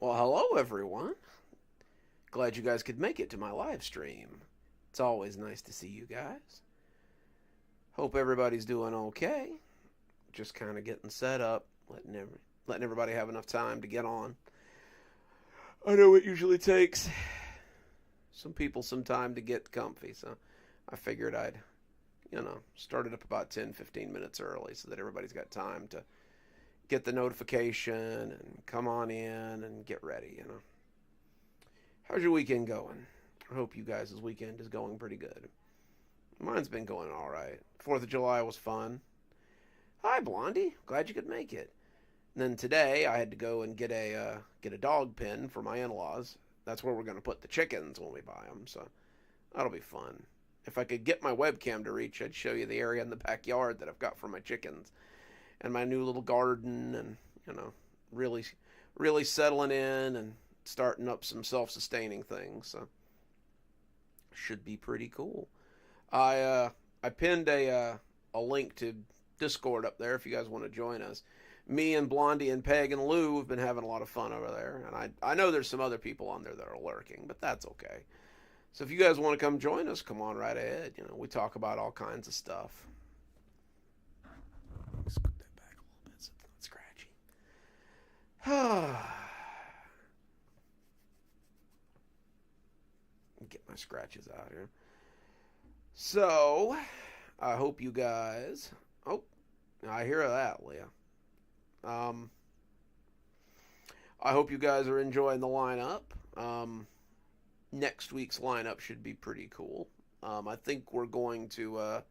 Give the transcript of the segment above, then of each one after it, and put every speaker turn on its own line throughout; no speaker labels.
Well, hello everyone. Glad you guys could make it to my live stream. It's always nice to see you guys. Hope everybody's doing okay. Just kind of getting set up, letting everybody have enough time to get on. I know it usually takes some people some time to get comfy, so I figured I'd start it up about 10, 15 minutes early so that everybody's got time to get the notification and come on in and get ready. How's your weekend going? I hope you guys' weekend is going pretty good. Mine's been going all right. 4th of July was fun. Hi, Blondie. Glad you could make it. And then today I had to go and get a dog pen for my in-laws. That's where we're going to put the chickens when we buy them, so that'll be fun. If I could get my webcam to reach, I'd show you the area in the backyard that I've got for my chickens and my new little garden and, really, really settling in and starting up some self-sustaining things. So should be pretty cool. I pinned a link to Discord up there if you guys want to join us. Me and Blondie and Peg and Lou have been having a lot of fun over there, and I know there's some other people on there that are lurking, but that's okay. So if you guys want to come join us, come on right ahead. We talk about all kinds of stuff. Scoot that back a little bit so it's not scratchy. Get my scratches out here. So, I hope you guys. Oh, I hear that, Leah. I hope you guys are enjoying the lineup. Next week's lineup should be pretty cool. I think we're going to.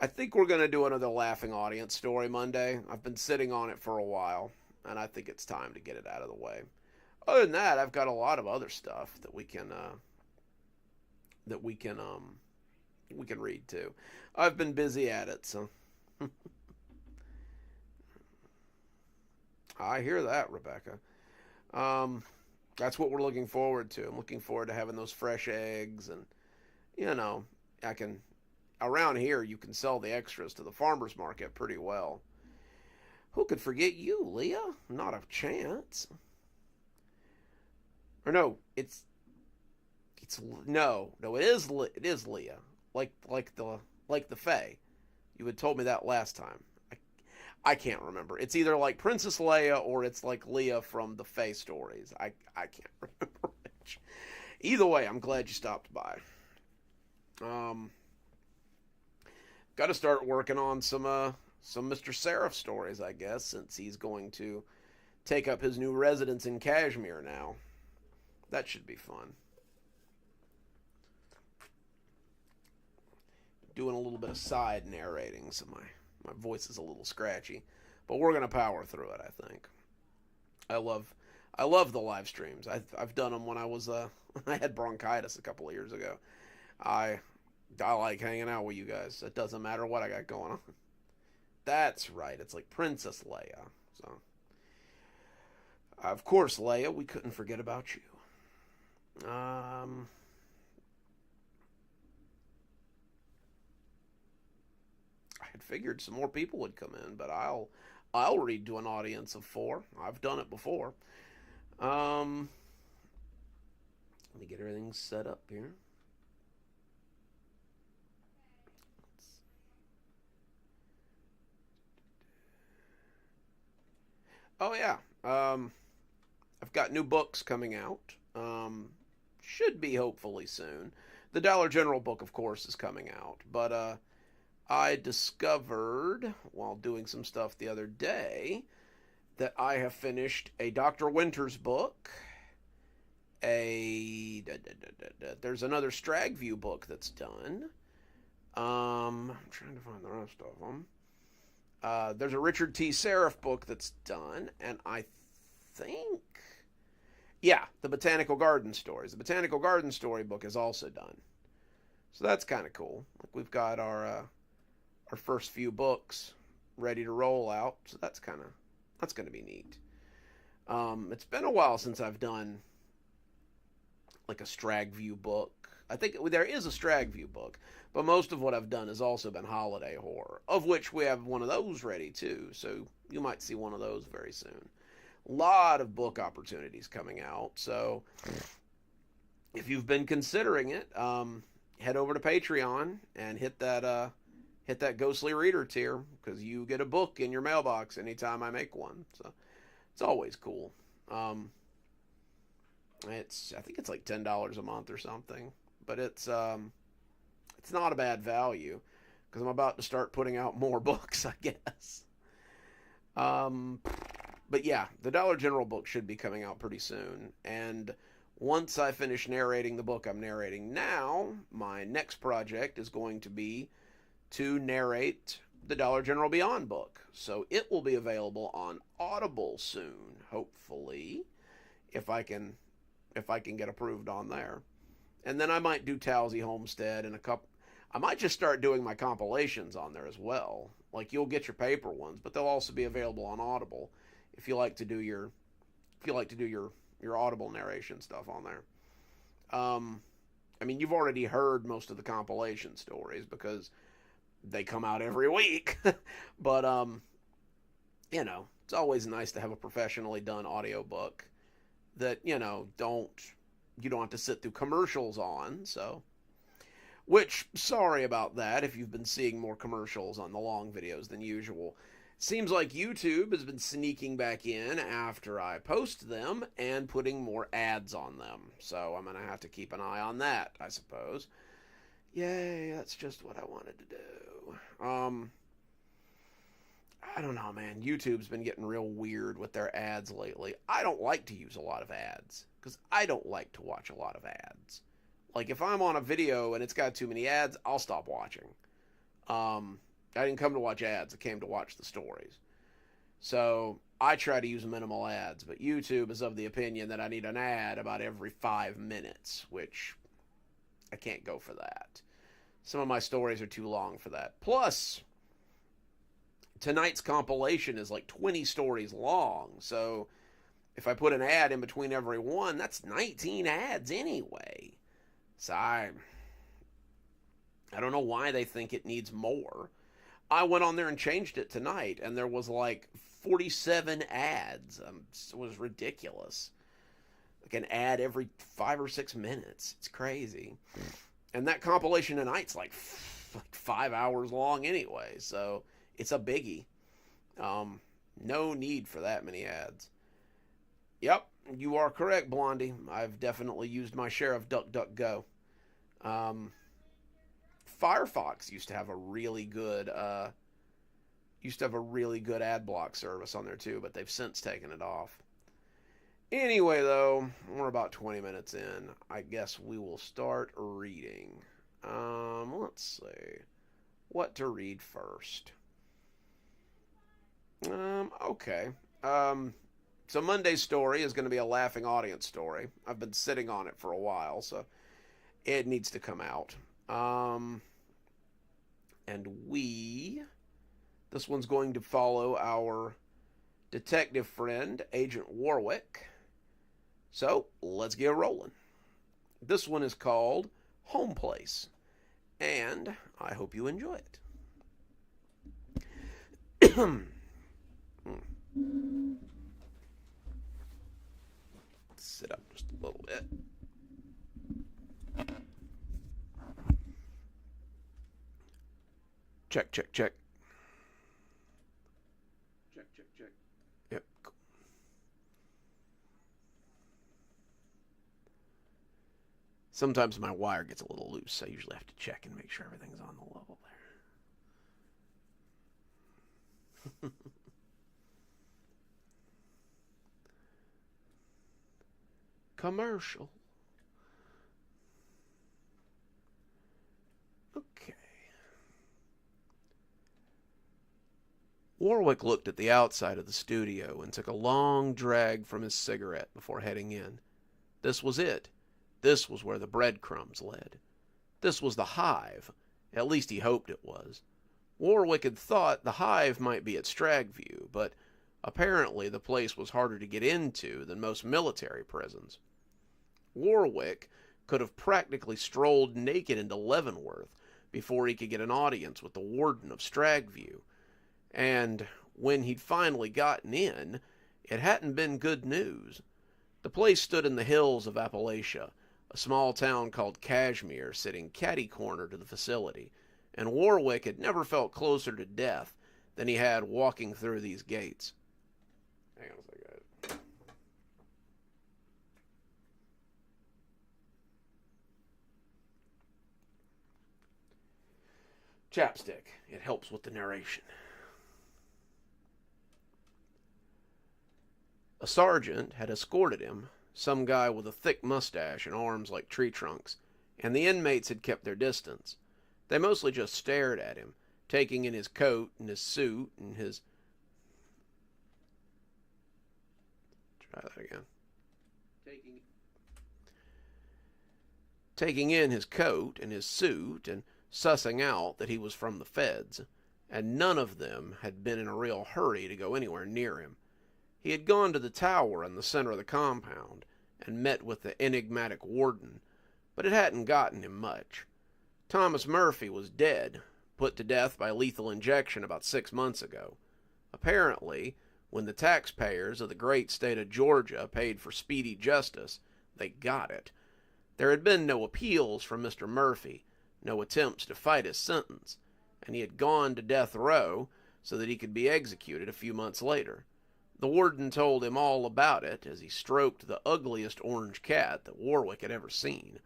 I think we're going to do another laughing audience story Monday. I've been sitting on it for a while, and I think it's time to get it out of the way. Other than that, I've got a lot of other stuff that we can read too. I've been busy at it, so. I hear that, Rebecca. That's what we're looking forward to. I'm looking forward to having those fresh eggs, and I can. Around here, you can sell the extras to the farmers market pretty well. Who could forget you, Leah? Not a chance. Or no, it's no, it is Leah, like the Fae. You had told me that last time. I can't remember. It's either like Princess Leia or it's like Leah from the Fae stories. I can't remember which. Either way, I'm glad you stopped by. Got to start working on some Mr. Seraph stories, I guess, since he's going to take up his new residence in Kashmir now. That should be fun. Doing a little bit of side narrating, so my voice is a little scratchy, but we're gonna power through it. I think. I love the live streams. I've done them when I was I had bronchitis a couple of years ago. I like hanging out with you guys. It doesn't matter what I got going on. That's right. It's like Princess Leia. So, of course, Leia, we couldn't forget about you. I had figured some more people would come in, but I'll read to an audience of 4. I've done it before. Let me get everything set up here. Oh yeah. I've got new books coming out. Should be hopefully soon. The Dollar General book, of course, is coming out, but I discovered while doing some stuff the other day that I have finished a Dr. Winters book. There's another Stragview book that's done. I'm trying to find the rest of them. There's a Richard T. Seraph book that's done, and I think, yeah, the Botanical Garden Stories. The Botanical Garden Story book is also done, so that's kind of cool. Like we've got our first few books ready to roll out, so that's going to be neat. It's been a while since I've done like a Stragview book. I think there is a Stragview book, but most of what I've done has also been holiday horror, of which we have one of those ready too, so you might see one of those very soon. A lot of book opportunities coming out. So if you've been considering it, head over to Patreon and hit that Ghostly Reader tier, because you get a book in your mailbox anytime I make one. So it's always cool. I think it's like $10 a month or something, but it's not a bad value, because I'm about to start putting out more books, I guess. But yeah, the Dollar General book should be coming out pretty soon, and once I finish narrating the book I'm narrating now, my next project is going to be to narrate the Dollar General Beyond book. So it will be available on Audible soon, hopefully, if I can get approved on there. And then I might do Towsy Homestead and I might just start doing my compilations on there as well. Like, you'll get your paper ones, but they'll also be available on Audible if you like to do your Audible narration stuff on there. I mean, you've already heard most of the compilation stories because they come out every week. But it's always nice to have a professionally done audiobook that, you don't have to sit through commercials on. So, which, sorry about that if you've been seeing more commercials on the long videos than usual. Seems like YouTube has been sneaking back in after I post them and putting more ads on them. So I'm going to have to keep an eye on that, I suppose. Yay, that's just what I wanted to do. I don't know, man. YouTube's been getting real weird with their ads lately. I don't like to use a lot of ads because I don't like to watch a lot of ads. Like, if I'm on a video and it's got too many ads, I'll stop watching. I didn't come to watch ads. I came to watch the stories. So I try to use minimal ads, but YouTube is of the opinion that I need an ad about every 5 minutes, which I can't go for that. Some of my stories are too long for that. Plus, tonight's compilation is like 20 stories long, so if I put an ad in between every one, that's 19 ads anyway. So I don't know why they think it needs more. I went on there and changed it tonight, and there was like 47 ads. It was ridiculous. Like an ad every 5 or 6 minutes. It's crazy. And that compilation tonight's like 5 hours long anyway, so it's a biggie. No need for that many ads. Yep, you are correct, Blondie. I've definitely used my share of DuckDuckGo. Firefox used to have a really good ad block service on there too, but they've since taken it off. Anyway, though, we're about 20 minutes in. I guess we will start reading. Let's see what to read first. Okay. So Monday's story is going to be a laughing audience story. I've been sitting on it for a while, so it needs to come out. This one's going to follow our detective friend, Agent Warwick. So, let's get rolling. This one is called Home Place, and I hope you enjoy it. Sit up just a little bit. Check, check, check. Check, check, check. Yep. Cool. Sometimes my wire gets a little loose. I usually have to check and make sure everything's on the level there. Commercial. Okay. Warwick looked at the outside of the studio and took a long drag from his cigarette before heading in. This was it. This was where the breadcrumbs led. This was the hive. At least he hoped it was. Warwick had thought the hive might be at Stragview, but apparently the place was harder to get into than most military prisons. Warwick could have practically strolled naked into Leavenworth before he could get an audience with the warden of Stragview. And when he'd finally gotten in, It hadn't been good news. The place stood in the hills of Appalachia, a small town called Cashmere sitting catty-corner to the facility, and Warwick had never felt closer to death than he had walking through these gates. Hang on a second, guys. Chapstick. It helps with the narration. A sergeant had escorted him, some guy with a thick mustache and arms like tree trunks, and the inmates had kept their distance. They mostly just stared at him, taking in his coat and his suit and his... Try that again. Taking in his coat and his suit and sussing out that he was from the feds, and none of them had been in a real hurry to go anywhere near him. He had gone to the tower in the center of the compound and met with the enigmatic warden, but it hadn't gotten him much. Thomas Murphy was dead, put to death by lethal injection about 6 months ago. Apparently, when the taxpayers of the great state of Georgia paid for speedy justice, they got it. There had been no appeals from Mr. Murphy, no attempts to fight his sentence, and he had gone to death row so that he could be executed a few months later. The warden told him all about it as he stroked the ugliest orange cat that Warwick had ever seen.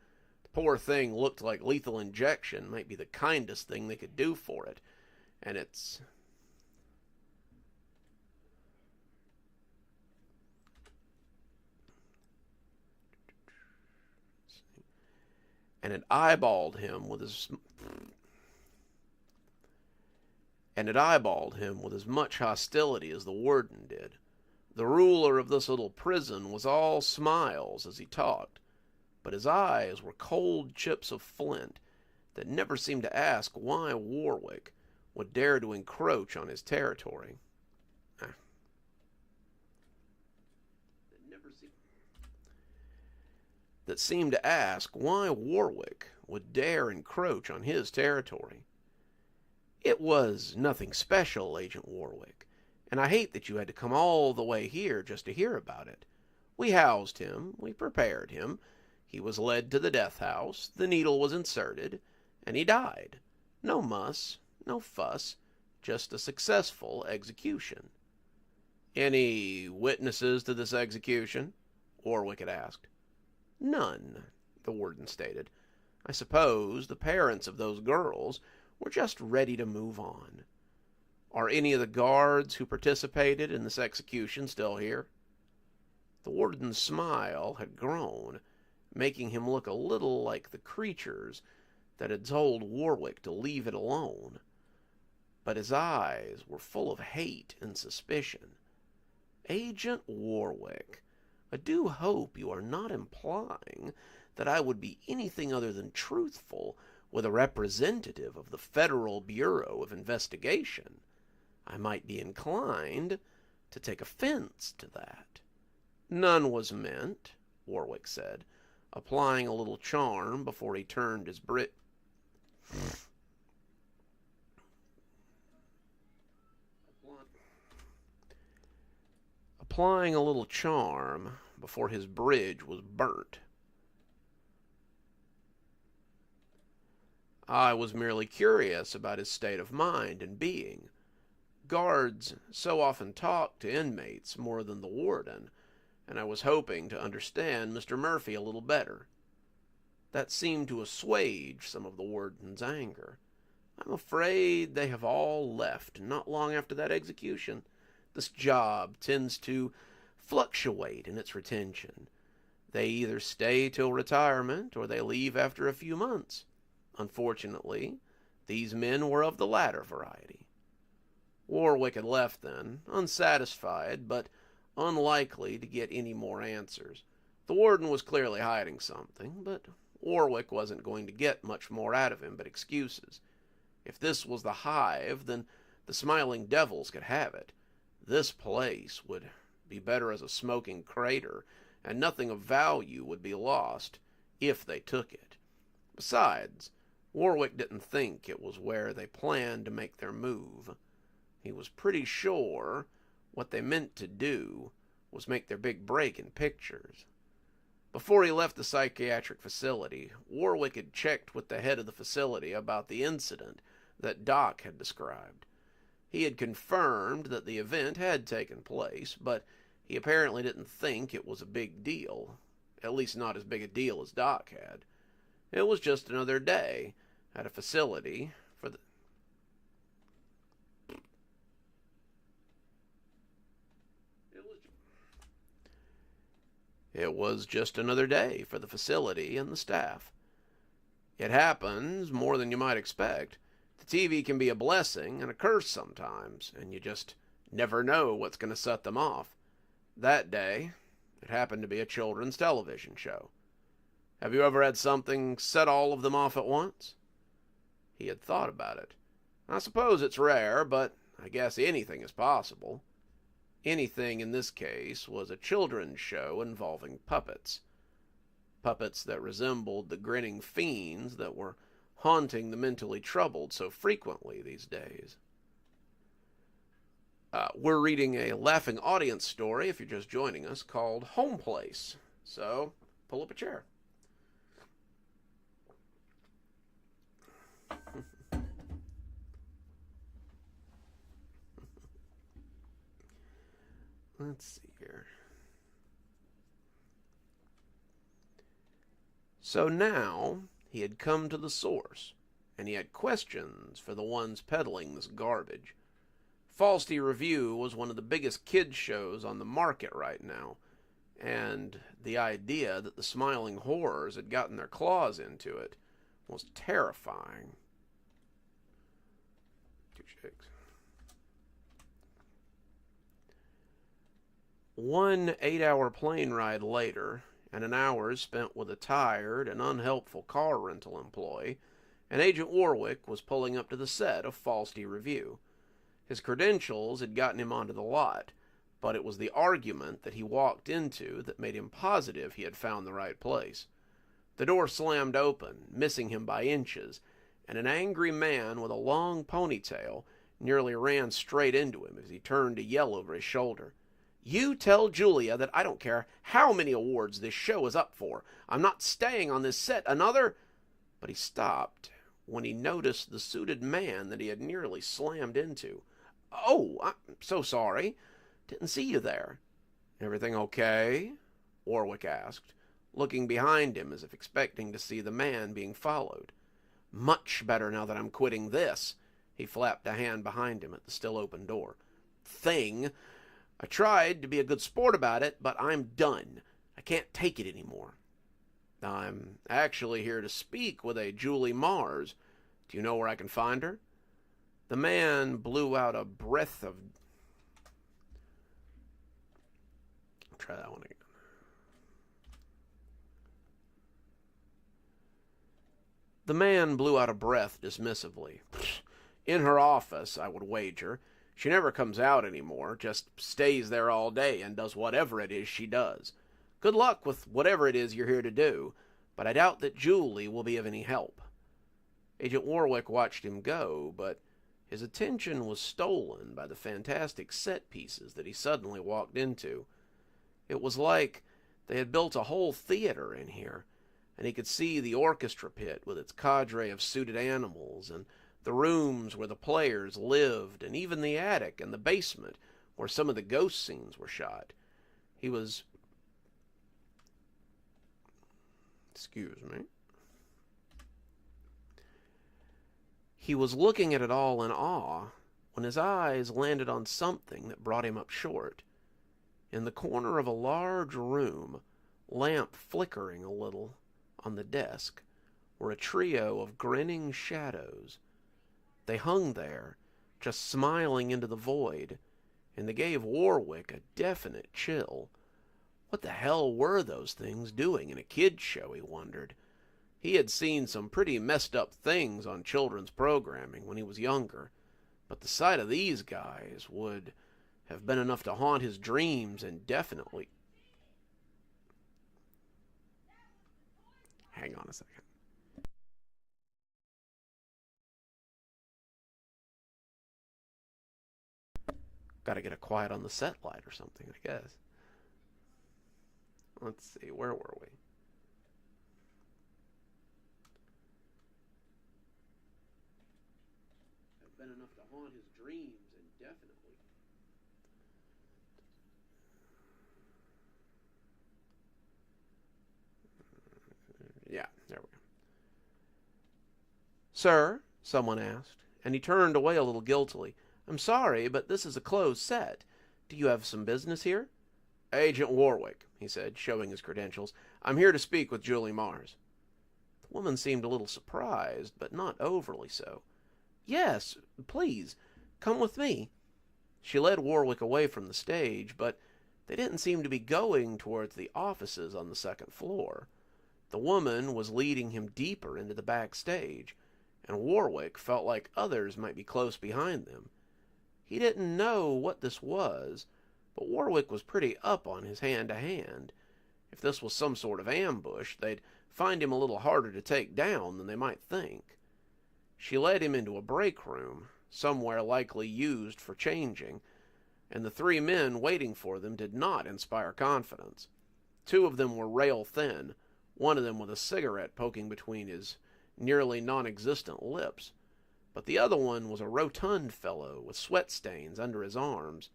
The poor thing looked like lethal injection might be the kindest thing they could do for it, and it eyeballed him with as much hostility as the warden did. The ruler of this little prison was all smiles as he talked, but his eyes were cold chips of flint that never seemed to ask why Warwick would dare to encroach on his territory. That seemed to ask why Warwick would dare encroach on his territory. It was nothing special, Agent Warwick, and I hate that you had to come all the way here just to hear about it. We housed him, we prepared him, he was led to the death house, the needle was inserted, and he died. No muss, no fuss, just a successful execution. Any witnesses to this execution? Warwick had asked. None, the warden stated. I suppose the parents of those girls were just ready to move on. Are any of the guards who participated in this execution still here? The warden's smile had grown, making him look a little like the creatures that had told Warwick to leave it alone. But his eyes were full of hate and suspicion. Agent Warwick, I do hope you are not implying that I would be anything other than truthful with a representative of the Federal Bureau of Investigation. I might be inclined to take offense to that. None was meant, Warwick said, applying a little charm before he turned his applying a little charm before his bridge was burnt. I was merely curious about his state of mind and being. Guards so often talk to inmates more than the warden, and I was hoping to understand Mr. Murphy a little better. That seemed to assuage some of the warden's anger. I'm afraid they have all left not long after that execution. This job tends to fluctuate in its retention. They either stay till retirement or they leave after a few months. Unfortunately, these men were of the latter variety. Warwick had left then, unsatisfied, but unlikely to get any more answers. The warden was clearly hiding something, but Warwick wasn't going to get much more out of him but excuses. If this was the hive, then the Smiling Devils could have it. This place would be better as a smoking crater, and nothing of value would be lost if they took it. Besides, Warwick didn't think it was where they planned to make their move. He was pretty sure what they meant to do was make their big break in pictures. Before he left the psychiatric facility, Warwick had checked with the head of the facility about the incident that Doc had described. He had confirmed that the event had taken place, but he apparently didn't think it was a big deal, at least not as big a deal as Doc had. It was just another day at a facility for the... It was just another day for the facility and the staff. It happens more than you might expect. The TV can be a blessing and a curse sometimes, and you just never know what's going to set them off. That day, it happened to be a children's television show. Have you ever had something set all of them off at once? He had thought about it. I suppose it's rare, but I guess anything is possible. Anything in this case was a children's show involving puppets. Puppets that resembled the grinning fiends that were haunting the mentally troubled so frequently these days. We're reading a laughing audience story, if you're just joining us, called Home Place. So, pull up a chair. Let's see here. So now he had come to the source, and he had questions for the ones peddling this garbage. Falsity Review was one of the biggest kids shows on the market right now, and the idea that the smiling horrors had gotten their claws into it was terrifying. 2 shakes. 1 8-hour plane ride later, and an hour spent with a tired and unhelpful car rental employee, and Agent Warwick was pulling up to the set of Falsity Review. His credentials had gotten him onto the lot, but it was the argument that he walked into that made him positive he had found the right place. The door slammed open, missing him by inches, and an angry man with a long ponytail nearly ran straight into him as he turned to yell over his shoulder. "You tell Julia that I don't care how many awards this show is up for. I'm not staying on this set another..." But he stopped when he noticed the suited man that he had nearly slammed into. "Oh, I'm so sorry. Didn't see you there." "Everything okay?" Warwick asked, looking behind him as if expecting to see the man being followed. "Much better now that I'm quitting this." He flapped a hand behind him at the still open door. "Thing. I tried to be a good sport about it, but I'm done. I can't take it anymore." "I'm actually here to speak with a Julie Mars. Do you know where I can find her?" The man blew out a breath of... Try that one again. The man blew out a breath dismissively. "In her office, I would wager. She never comes out anymore, just stays there all day and does whatever it is she does. Good luck with whatever it is you're here to do, but I doubt that Julie will be of any help." Agent Warwick watched him go, but his attention was stolen by the fantastic set pieces that he suddenly walked into. It was like they had built a whole theater in here, and he could see the orchestra pit with its cadre of suited animals, and the rooms where the players lived, and even the attic and the basement where some of the ghost scenes were shot. He was... Excuse me. He was looking at it all in awe when his eyes landed on something that brought him up short. In the corner of a large room, lamp flickering a little on the desk, were a trio of grinning shadows. They hung there, just smiling into the void, and they gave Warwick a definite chill. What the hell were those things doing in a kid's show, he wondered. He had seen some pretty messed up things on children's programming when he was younger, but the sight of these guys would have been enough to haunt his dreams indefinitely. Hang on a second. Got to get a quiet on the set light or something, I guess. Let's see, where were we? Have been enough to haunt his dreams indefinitely. Yeah, there we go. Sir, someone asked, and he turned away a little guiltily. I'm sorry, but this is a closed set. Do you have some business here? Agent Warwick, he said, showing his credentials. I'm here to speak with Julie Mars. The woman seemed a little surprised, but not overly so. Yes, please, come with me. She led Warwick away from the stage, but they didn't seem to be going towards the offices on the second floor. The woman was leading him deeper into the backstage, and Warwick felt like others might be close behind them. He didn't know what this was, but Warwick was pretty up on his hand-to-hand. If this was some sort of ambush, they'd find him a little harder to take down than they might think. She led him into a break room, somewhere likely used for changing, and the three men waiting for them did not inspire confidence. Two of them were rail thin, one of them with a cigarette poking between his nearly non-existent lips, but the other one was a rotund fellow with sweat stains under his arms.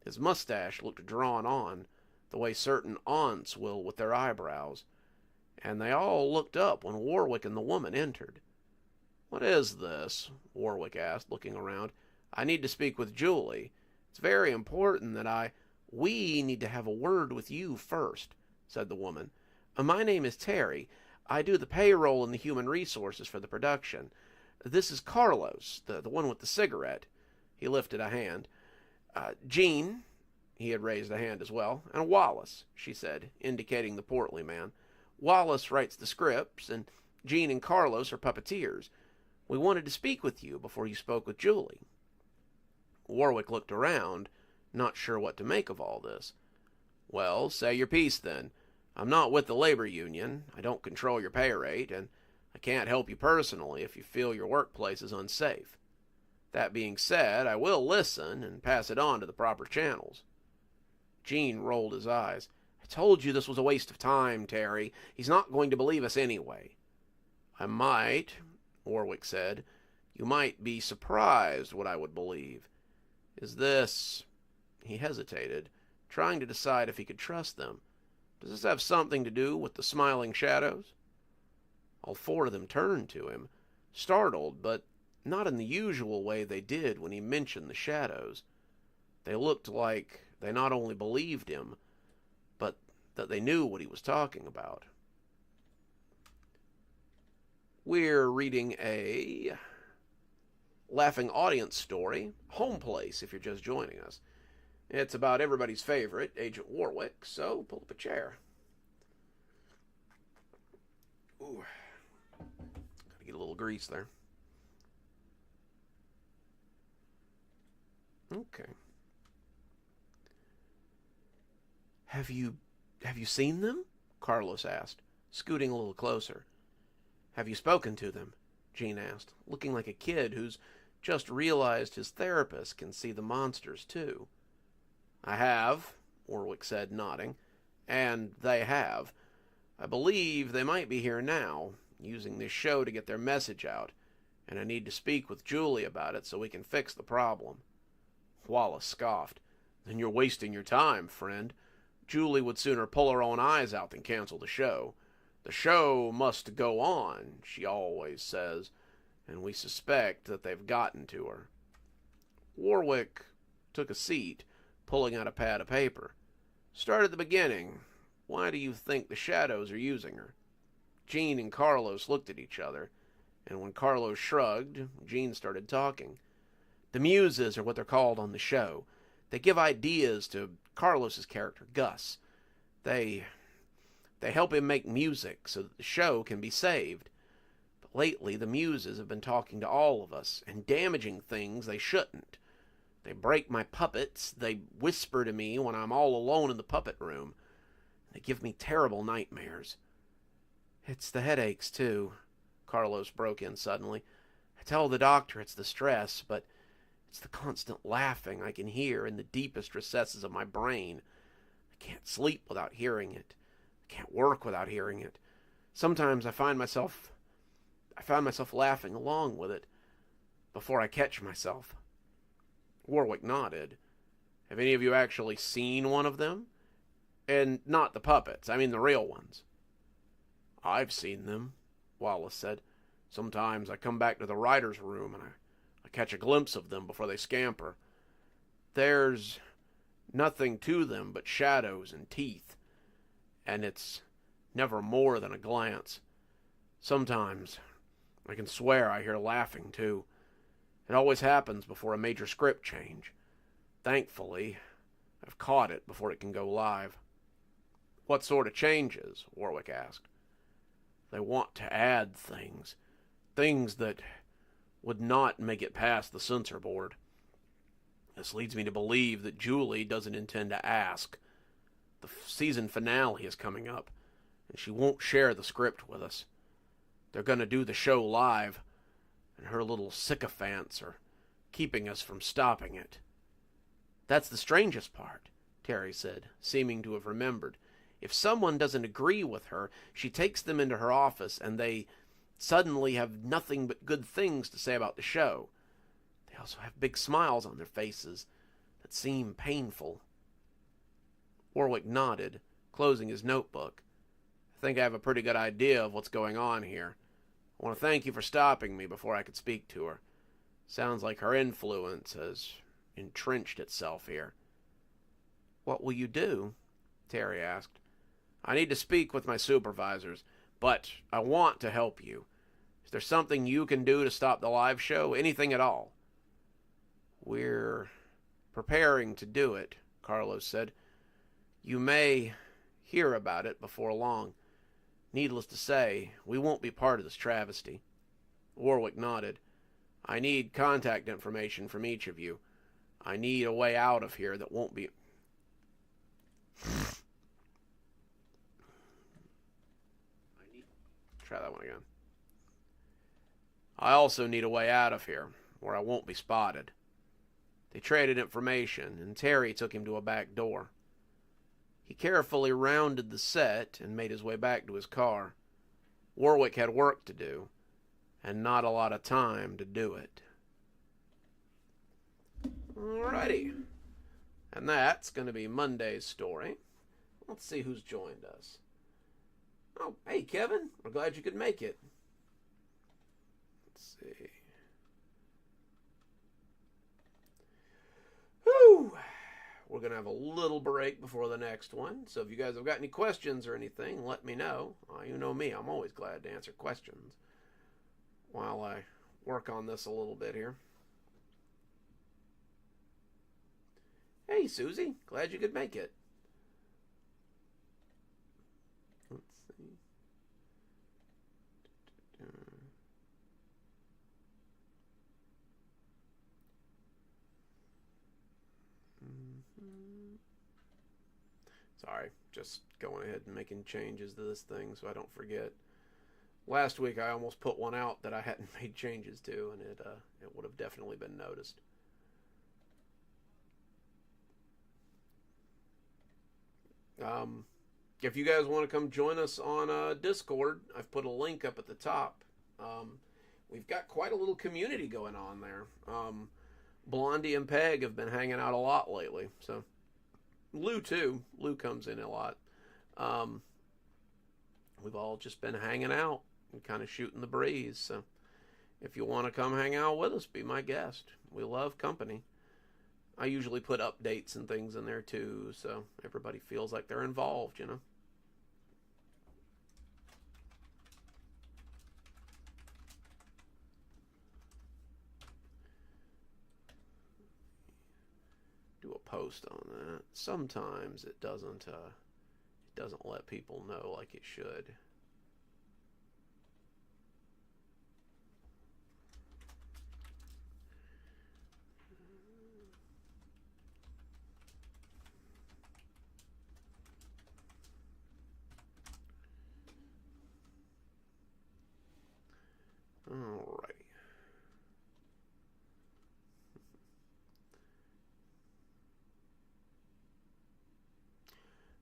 His mustache looked drawn on, the way certain aunts will with their eyebrows, and they all looked up when Warwick and the woman entered. What is this? Warwick asked, looking around. I need to speak with Julie. It's very important that We need to have a word with you first, said the woman. My name is Terry. I do the payroll and the human resources for the production. This is Carlos, the one with the cigarette. He lifted a hand. Jean, he had raised a hand as well, and Wallace, she said, indicating the portly man. Wallace writes the scripts, and Jean and Carlos are puppeteers. We wanted to speak with you before you spoke with Julie. Warwick looked around, not sure what to make of all this. Well, say your piece then. I'm not with the labor union, I don't control your pay rate, and I can't help you personally if you feel your workplace is unsafe. That being said, I will listen and pass it on to the proper channels. Gene rolled his eyes. I told you this was a waste of time, Terry. He's not going to believe us anyway. I might, Warwick said. You might be surprised what I would believe. Is this... He hesitated, trying to decide if he could trust them. Does this have something to do with the smiling shadows? All four of them turned to him, startled, but not in the usual way they did when he mentioned the shadows. They looked like they not only believed him, but that they knew what he was talking about. We're reading a laughing audience story, Home Place, if you're just joining us. It's about everybody's favorite, Agent Warwick, so pull up a chair. Ooh, gotta get a little grease there. Okay. Have you seen them? Carlos asked, scooting a little closer. Have you spoken to them? Jean asked, looking like a kid who's just realized his therapist can see the monsters too. I have, Warwick said, nodding. And they have. I believe they might be here now, using this show to get their message out, and I need to speak with Julie about it so we can fix the problem. Wallace scoffed. Then you're wasting your time, friend. Julie would sooner pull her own eyes out than cancel the show. The show must go on, she always says, and we suspect that they've gotten to her. Warwick took a seat, pulling out a pad of paper. Start at the beginning. Why do you think the shadows are using her? Jean and Carlos looked at each other, and when Carlos shrugged, Jean started talking. The muses are what they're called on the show. They give ideas to Carlos's character, Gus. They help him make music so that the show can be saved. But lately, the muses have been talking to all of us and damaging things they shouldn't. They break my puppets. They whisper to me when I'm all alone in the puppet room. They give me terrible nightmares. It's the headaches, too, Carlos broke in suddenly. I tell the doctor it's the stress, but it's the constant laughing I can hear in the deepest recesses of my brain. I can't sleep without hearing it. can't work without hearing it. Sometimes I find myself laughing along with it before I catch myself. Warwick nodded. Have any of you actually seen one of them? And not the puppets, I mean the real ones. I've seen them, Wallace said. Sometimes I come back to the writer's room and I catch a glimpse of them before they scamper. There's nothing to them but shadows and teeth, and it's never more than a glance. Sometimes I can swear I hear laughing, too. It always happens before a major script change. Thankfully, I've caught it before it can go live. What sort of changes? Warwick asked. They want to add things. Things that would not make it past the censor board. This leads me to believe that Julie doesn't intend to ask. The season finale is coming up, and she won't share the script with us. They're going to do the show live, and her little sycophants are keeping us from stopping it. That's the strangest part, Terry said, seeming to have remembered. If someone doesn't agree with her, she takes them into her office, and they suddenly have nothing but good things to say about the show. They also have big smiles on their faces that seem painful. Warwick nodded, closing his notebook. I think I have a pretty good idea of what's going on here. I want to thank you for stopping me before I could speak to her. Sounds like her influence has entrenched itself here. What will you do? Terry asked. I need to speak with my supervisors, but I want to help you. Is there something you can do to stop the live show? Anything at all? We're preparing to do it, Carlos said. You may hear about it before long. Needless to say, we won't be part of this travesty. Warwick nodded. I need contact information from each of you. I need a way out of here that won't be... Try that one again. I also need a way out of here, where I won't be spotted. They traded information, and Terry took him to a back door. He carefully rounded the set and made his way back to his car. Warwick had work to do, and not a lot of time to do it. Alrighty. And that's going to be Monday's story. Let's see who's joined us. Oh, hey, Kevin. We're glad you could make it. Let's see. Whew. We're going to have a little break before the next one. So if you guys have got any questions or anything, let me know. You know me. I'm always glad to answer questions while I work on this a little bit here. Hey, Susie. Glad you could make it. Let's see. Sorry, just going ahead and making changes to this thing so I don't forget. Last week I almost put one out that I hadn't made changes to, and it would have definitely been noticed. If you guys want to come join us on Discord, I've put a link up at the top. We've got quite a little community going on there. Blondie and Peg have been hanging out a lot lately, so Lou too. Lou comes in a lot. We've all just been hanging out and kind of shooting the breeze. So if you want to come hang out with us, be my guest. We love company. I usually put updates and things in there too, so everybody feels like they're involved, you know. Do a post on that. Sometimes it doesn't let people know like it should. Alrighty.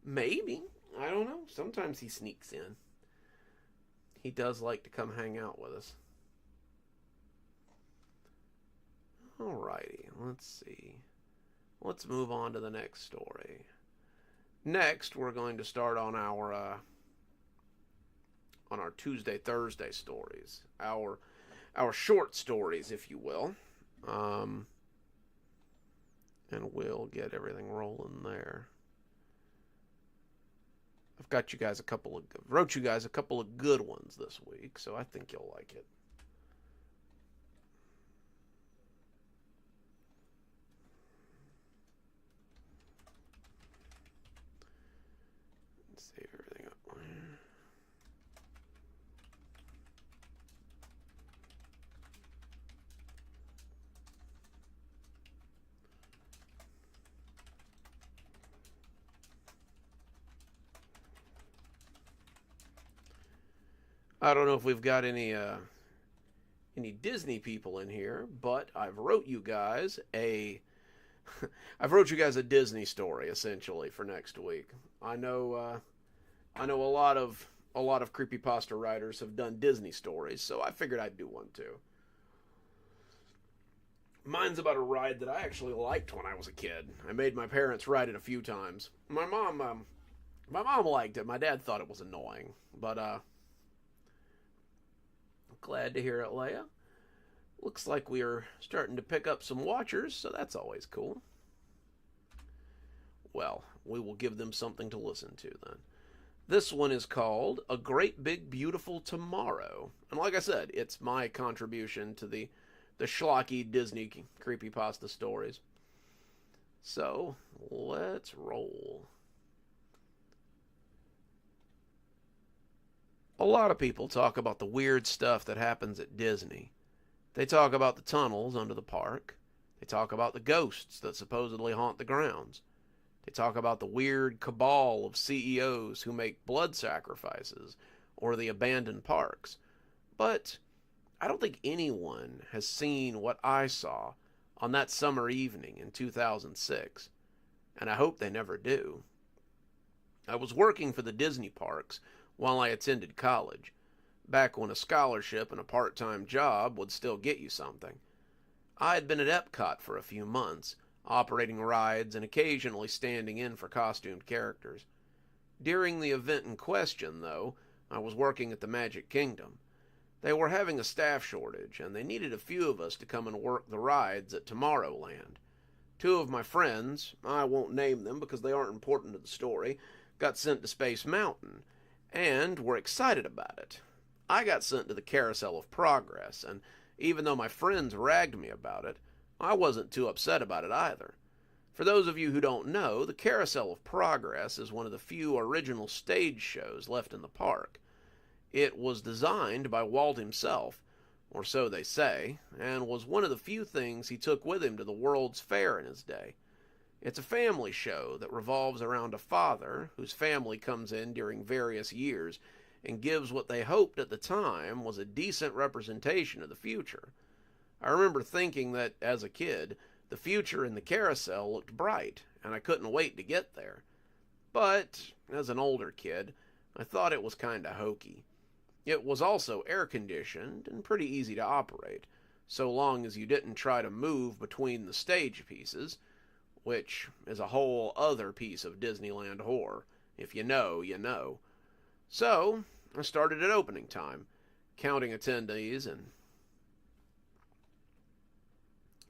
Maybe. I don't know. Sometimes he sneaks in. He does like to come hang out with us. Alrighty, let's see. Let's move on to the next story. Next, we're going to start on our Tuesday, Thursday stories. Our short stories, if you will. And we'll get everything rolling there. I've got you guys wrote you guys a couple of good ones this week, so I think you'll like it. Let's save everything up. I don't know if we've got any Disney people in here, but I've wrote you guys a Disney story essentially for next week. I know a lot of creepypasta writers have done Disney stories, so I figured I'd do one too. Mine's about a ride that I actually liked when I was a kid. I made my parents ride it a few times. My mom liked it. My dad thought it was annoying, but glad to hear it, Leia. Looks like we are starting to pick up some watchers, so that's always cool. Well, we will give them something to listen to then. This one is called A Great Big Beautiful Tomorrow. And like I said, it's my contribution to the schlocky Disney creepypasta stories. So, let's roll. A lot of people talk about the weird stuff that happens at Disney. They talk about the tunnels under the park. They talk about the ghosts that supposedly haunt the grounds. They talk about the weird cabal of CEOs who make blood sacrifices or the abandoned parks. But I don't think anyone has seen what I saw on that summer evening in 2006, and I hope they never do. I was working for the Disney parks while I attended college, back when a scholarship and a part-time job would still get you something. I had been at Epcot for a few months, operating rides and occasionally standing in for costumed characters. During the event in question, though, I was working at the Magic Kingdom. They were having a staff shortage, and they needed a few of us to come and work the rides at Tomorrowland. Two of my friends, I won't name them because they aren't important to the story, got sent to Space Mountain, and were excited about it. I got sent to the Carousel of Progress, and even though my friends ragged me about it, I wasn't too upset about it either. For those of you who don't know, the Carousel of Progress is one of the few original stage shows left in the park. It was designed by Walt himself, or so they say, and was one of the few things he took with him to the World's Fair in his day. It's a family show that revolves around a father whose family comes in during various years and gives what they hoped at the time was a decent representation of the future. I remember thinking that, as a kid, the future in the carousel looked bright, and I couldn't wait to get there. But, as an older kid, I thought it was kinda hokey. It was also air-conditioned and pretty easy to operate, so long as you didn't try to move between the stage pieces, which is a whole other piece of Disneyland horror. If you know, you know. So, I started at opening time, counting attendees and...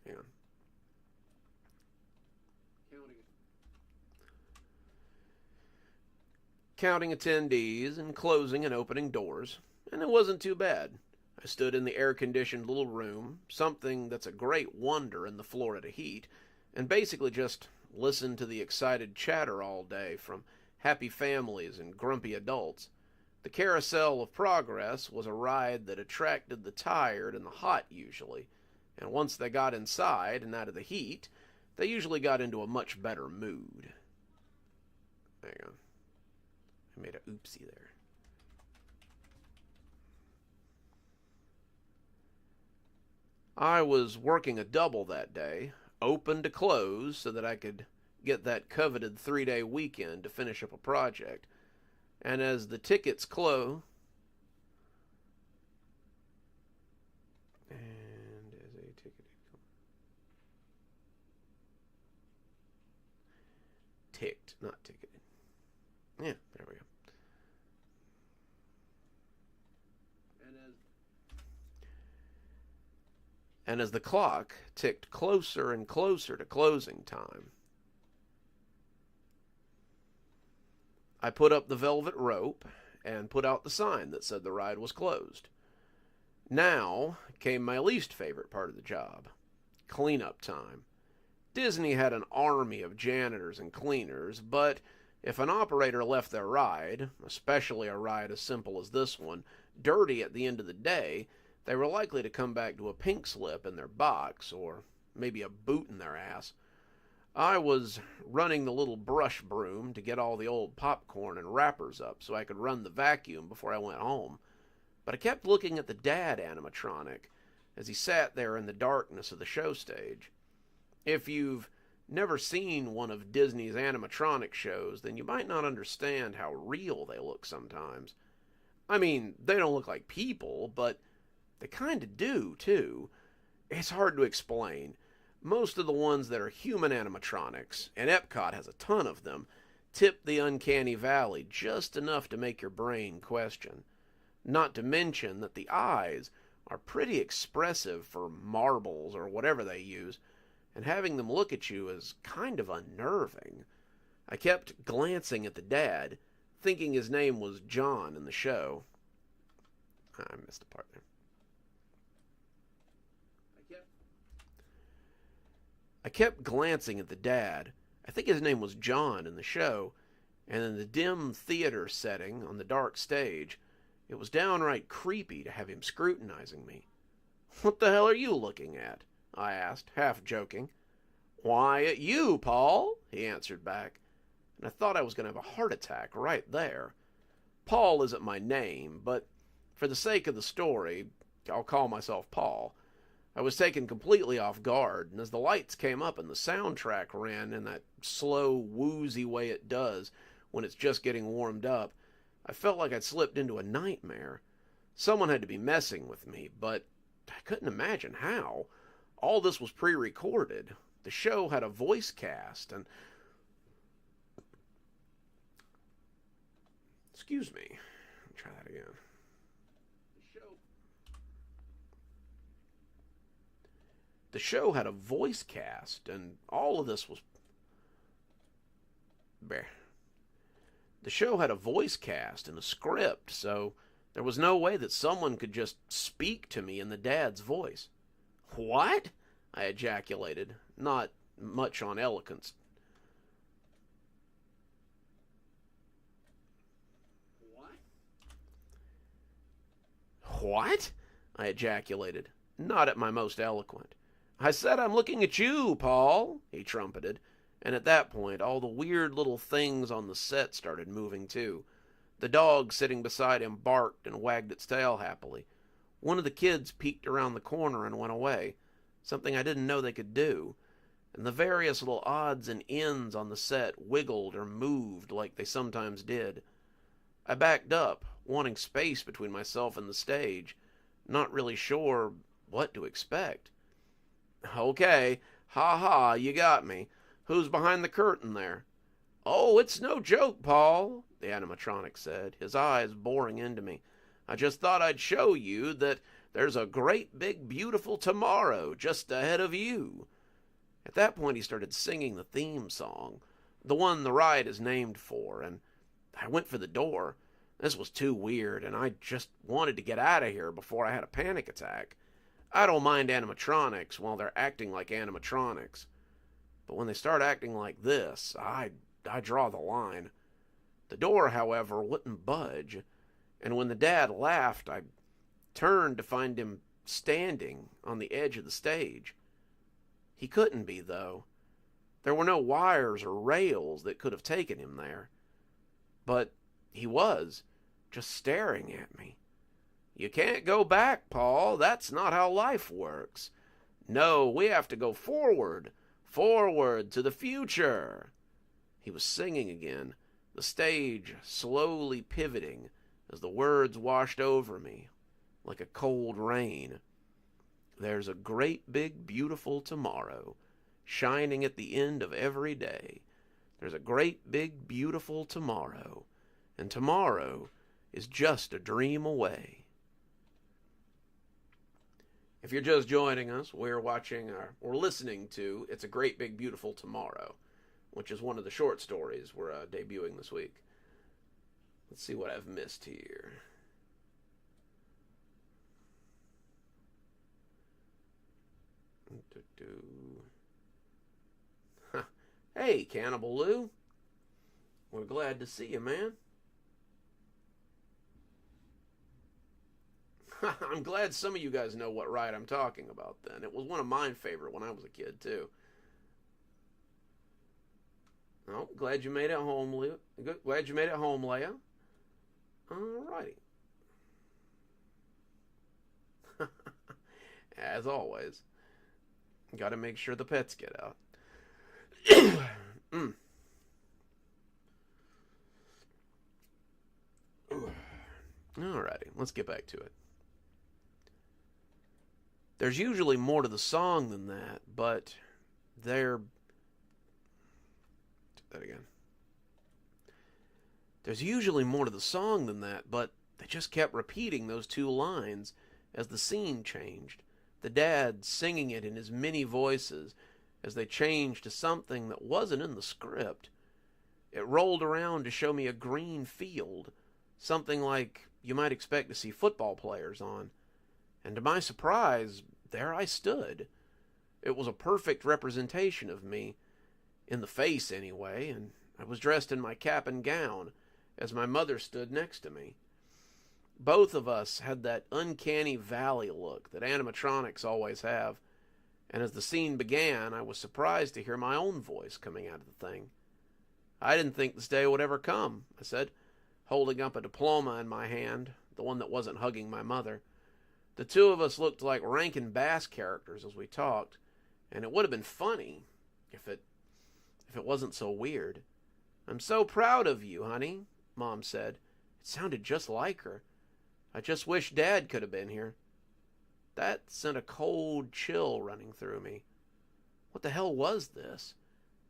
Hang on. Counting attendees and closing and opening doors, and it wasn't too bad. I stood in the air-conditioned little room, something that's a great wonder in the Florida heat, and basically just listened to the excited chatter all day from happy families and grumpy adults. The Carousel of Progress was a ride that attracted the tired and the hot usually, and once they got inside and out of the heat, they usually got into a much better mood. Hang on. I made a oopsie there. I was working a double that day, open to close so that I could get that coveted 3-day weekend to finish up a project. And as the tickets close, and as a ticket ticked, not ticketed. Yeah, there we go. And as the clock ticked closer and closer to closing time, I put up the velvet rope and put out the sign that said the ride was closed. Now came my least favorite part of the job, cleanup time. Disney had an army of janitors and cleaners, but if an operator left their ride, especially a ride as simple as this one, dirty at the end of the day, they were likely to come back to a pink slip in their box, or maybe a boot in their ass. I was running the little brush broom to get all the old popcorn and wrappers up so I could run the vacuum before I went home. But I kept looking at the dad animatronic as he sat there in the darkness of the show stage. If you've never seen one of Disney's animatronic shows, then you might not understand how real they look sometimes. I mean, they don't look like people, but they kind of do, too. It's hard to explain. Most of the ones that are human animatronics, and Epcot has a ton of them, tip the uncanny valley just enough to make your brain question. Not to mention that the eyes are pretty expressive for marbles or whatever they use, and having them look at you is kind of unnerving. I kept glancing at the dad, thinking his name was John in the show. I missed a part there. I kept glancing at the dad. I think his name was John in the show, and in the dim theater setting on the dark stage, it was downright creepy to have him scrutinizing me. "What the hell are you looking at?" I asked, half joking. "Why, at you, Paul," he answered back, and I thought I was going to have a heart attack right there. Paul isn't my name, but for the sake of the story, I'll call myself Paul. I was taken completely off guard, and as the lights came up and the soundtrack ran in that slow, woozy way it does when it's just getting warmed up, I felt like I'd slipped into a nightmare. Someone had to be messing with me, but I couldn't imagine how. All this was pre-recorded. The show had a voice cast, and... Excuse me. Let me try that again. The show had a voice cast, and all of this was... The show had a voice cast and a script, so there was no way that someone could just speak to me in the dad's voice. "What?" I ejaculated, not much on eloquence. "What?" I ejaculated, not at my most eloquent. "I said I'm looking at you, Paul," he trumpeted, and at that point all the weird little things on the set started moving too. The dog sitting beside him barked and wagged its tail happily. One of the kids peeked around the corner and went away, something I didn't know they could do, and the various little odds and ends on the set wiggled or moved like they sometimes did. I backed up, wanting space between myself and the stage, not really sure what to expect. "Okay, ha, you got me. Who's behind the curtain there?" "Oh, it's no joke, Paul," the animatronic said, his eyes boring into me. "I just thought I'd show you that there's a great big beautiful tomorrow just ahead of you." At that point he started singing the theme song, the one the ride is named for, and I went for the door. This was too weird, and I just wanted to get out of here before I had a panic attack. I don't mind animatronics while they're acting like animatronics. But when they start acting like this, I draw the line. The door, however, wouldn't budge, and when the dad laughed, I turned to find him standing on the edge of the stage. He couldn't be, though. There were no wires or rails that could have taken him there. But he was, just staring at me. "You can't go back, Paul. That's not how life works. No, we have to go forward to the future." He was singing again, the stage slowly pivoting as the words washed over me like a cold rain. There's a great big beautiful tomorrow shining at the end of every day. There's a great big beautiful tomorrow, and tomorrow is just a dream away. If you're just joining us, we're listening to It's a Great Big Beautiful Tomorrow, which is one of the short stories we're debuting this week. Let's see what I've missed here. Hey, Cannibal Lou. We're glad to see you, man. I'm glad some of you guys know what ride I'm talking about then. It was one of my favorite when I was a kid, too. Oh, glad you made it home, Lou. Glad you made it home, Leia. Alrighty. As always, got to make sure the pets get out. Alrighty, let's get back to it. There's usually more to the song than that, but There's usually more to the song than that, but they just kept repeating those two lines as the scene changed. The dad singing it in his many voices as they changed to something that wasn't in the script. It rolled around to show me a green field, something like you might expect to see football players on. And to my surprise, there I stood. It was a perfect representation of me, in the face anyway, and I was dressed in my cap and gown as my mother stood next to me. Both of us had that uncanny valley look that animatronics always have, and as the scene began, I was surprised to hear my own voice coming out of the thing. I didn't think this day would ever come, I said, holding up a diploma in my hand, the one that wasn't hugging my mother. The two of us looked like Rankin Bass characters as we talked, and it would have been funny if it wasn't so weird. "I'm so proud of you, honey," Mom said. It sounded just like her. "I just wish Dad could have been here." That sent a cold chill running through me. What the hell was this?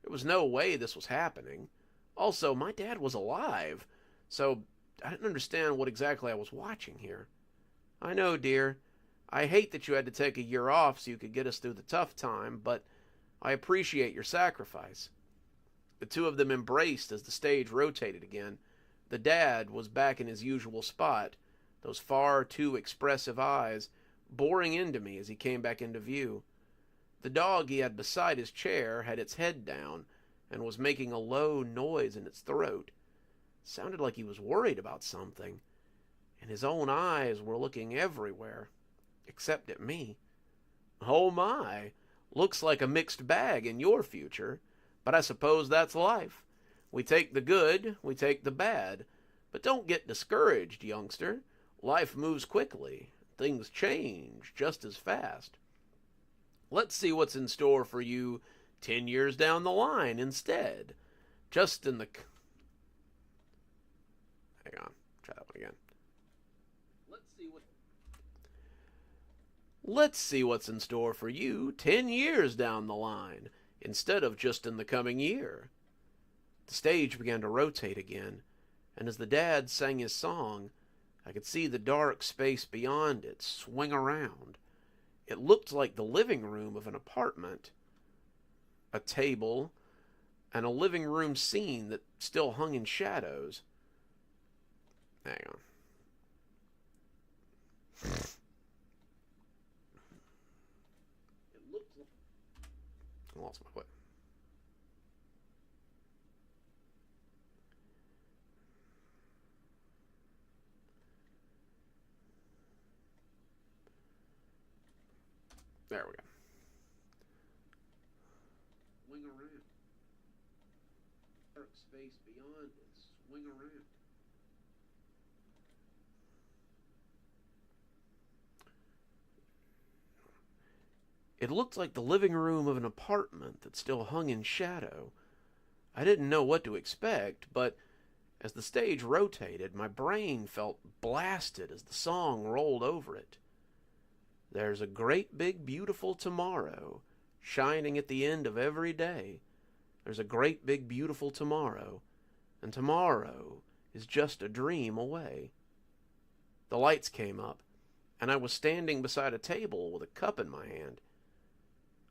There was no way this was happening. Also, my dad was alive, so I didn't understand what exactly I was watching here. "I know, dear. I hate that you had to take a year off so you could get us through the tough time, but I appreciate your sacrifice." The two of them embraced as the stage rotated again. The dad was back in his usual spot, those far too expressive eyes boring into me as he came back into view. The dog he had beside his chair had its head down and was making a low noise in its throat. It sounded like he was worried about something, and his own eyes were looking everywhere, except at me. "Oh my, looks like a mixed bag in your future, but I suppose that's life. We take the good, we take the bad, but don't get discouraged, youngster. Life moves quickly. Things change just as fast. Let's see what's in store for you 10 years down the line instead. Just in the... Hang on. Try that one again. Let's see what's in store for you 10 years down the line instead of just in the coming year. The stage began to rotate again, and as the dad sang his song, I could see the dark space beyond it swing around. It looked like the living room of an apartment. A table, and a living room scene that still hung in shadows. Hang on. I lost my way. There we go. Swing around. Dark space beyond it. Swing around. It looked like the living room of an apartment that still hung in shadow. I didn't know what to expect, but As the stage rotated, my brain felt blasted as the song rolled over it. There's a great big beautiful tomorrow shining at the end of every day. There's a great big beautiful tomorrow, and tomorrow is just a dream away. The lights came up, and I was standing beside a table with a cup in my hand.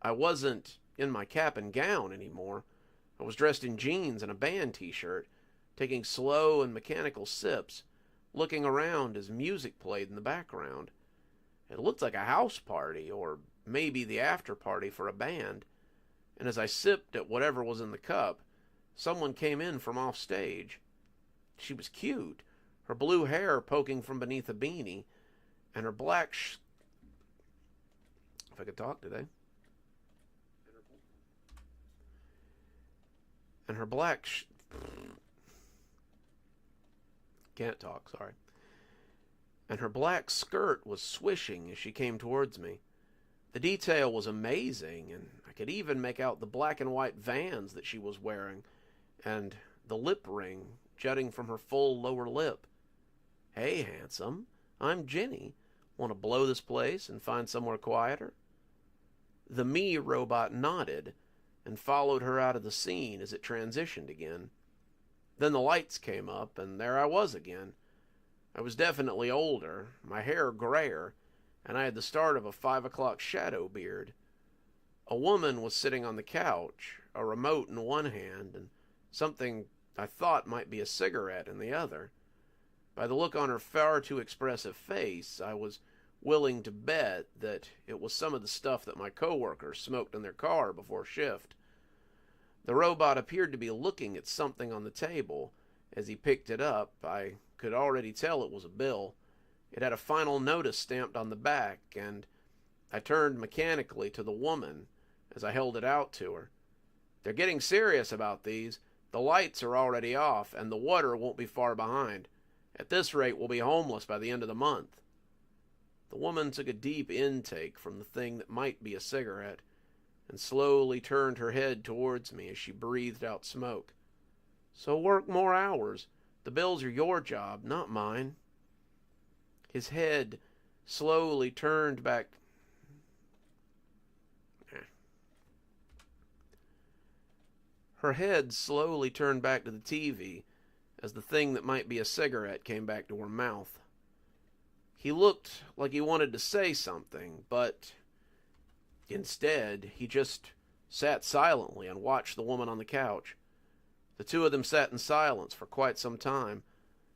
I wasn't in my cap and gown anymore. I was dressed in jeans and a band t-shirt, taking slow and mechanical sips, looking around as music played in the background. It looked like a house party, or maybe the after party for a band, and as I sipped at whatever was in the cup, someone came in from off stage. She was cute, her blue hair poking from beneath a beanie, and her black if I could talk today. And her black can't talk, sorry. And her black skirt was swishing as she came towards me. The detail was amazing, and I could even make out the black and white Vans that she was wearing, and the lip ring jutting from her full lower lip. "Hey, handsome, I'm Jenny. Want to blow this place and find somewhere quieter?" The me robot nodded and followed her out of the scene as it transitioned again. Then the lights came up, and there I was again. I was definitely older, my hair grayer, and I had the start of a 5 o'clock shadow beard. A woman was sitting on the couch, a remote in one hand, and something I thought might be a cigarette in the other. By the look on her far too expressive face, I was willing to bet that it was some of the stuff that my coworkers smoked in their car before shift. The robot appeared to be looking at something on the table. As he picked it up, I could already tell it was a bill. It had a final notice stamped on the back, and I turned mechanically to the woman as I held it out to her. "They're getting serious about these. The lights are already off, and the water won't be far behind. At this rate, we'll be homeless by the end of the month." The woman took a deep intake from the thing that might be a cigarette and slowly turned her head towards me as she breathed out smoke. "So work more hours. The bills are your job, not mine." His head slowly turned back. Her head slowly turned back to the TV as the thing that might be a cigarette came back to her mouth. He looked like he wanted to say something, but instead he just sat silently and watched the woman on the couch. The two of them sat in silence for quite some time,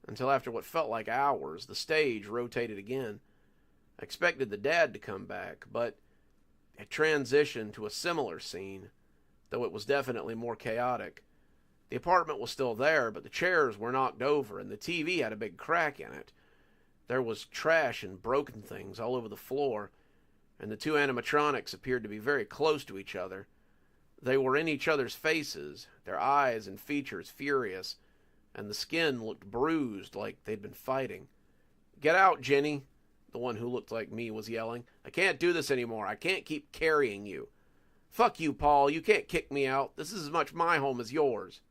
until after what felt like hours, the stage rotated again. I expected the dad to come back, but it transitioned to a similar scene, though it was definitely more chaotic. The apartment was still there, but the chairs were knocked over, and the TV had a big crack in it. There was trash and broken things all over the floor, and the two animatronics appeared to be very close to each other. They were in each other's faces, their eyes and features furious, and the skin looked bruised like they'd been fighting. "Get out, Jenny," the one who looked like me was yelling. "I can't do this anymore. I can't keep carrying you." "Fuck you, Paul. You can't kick me out. This is as much my home as yours."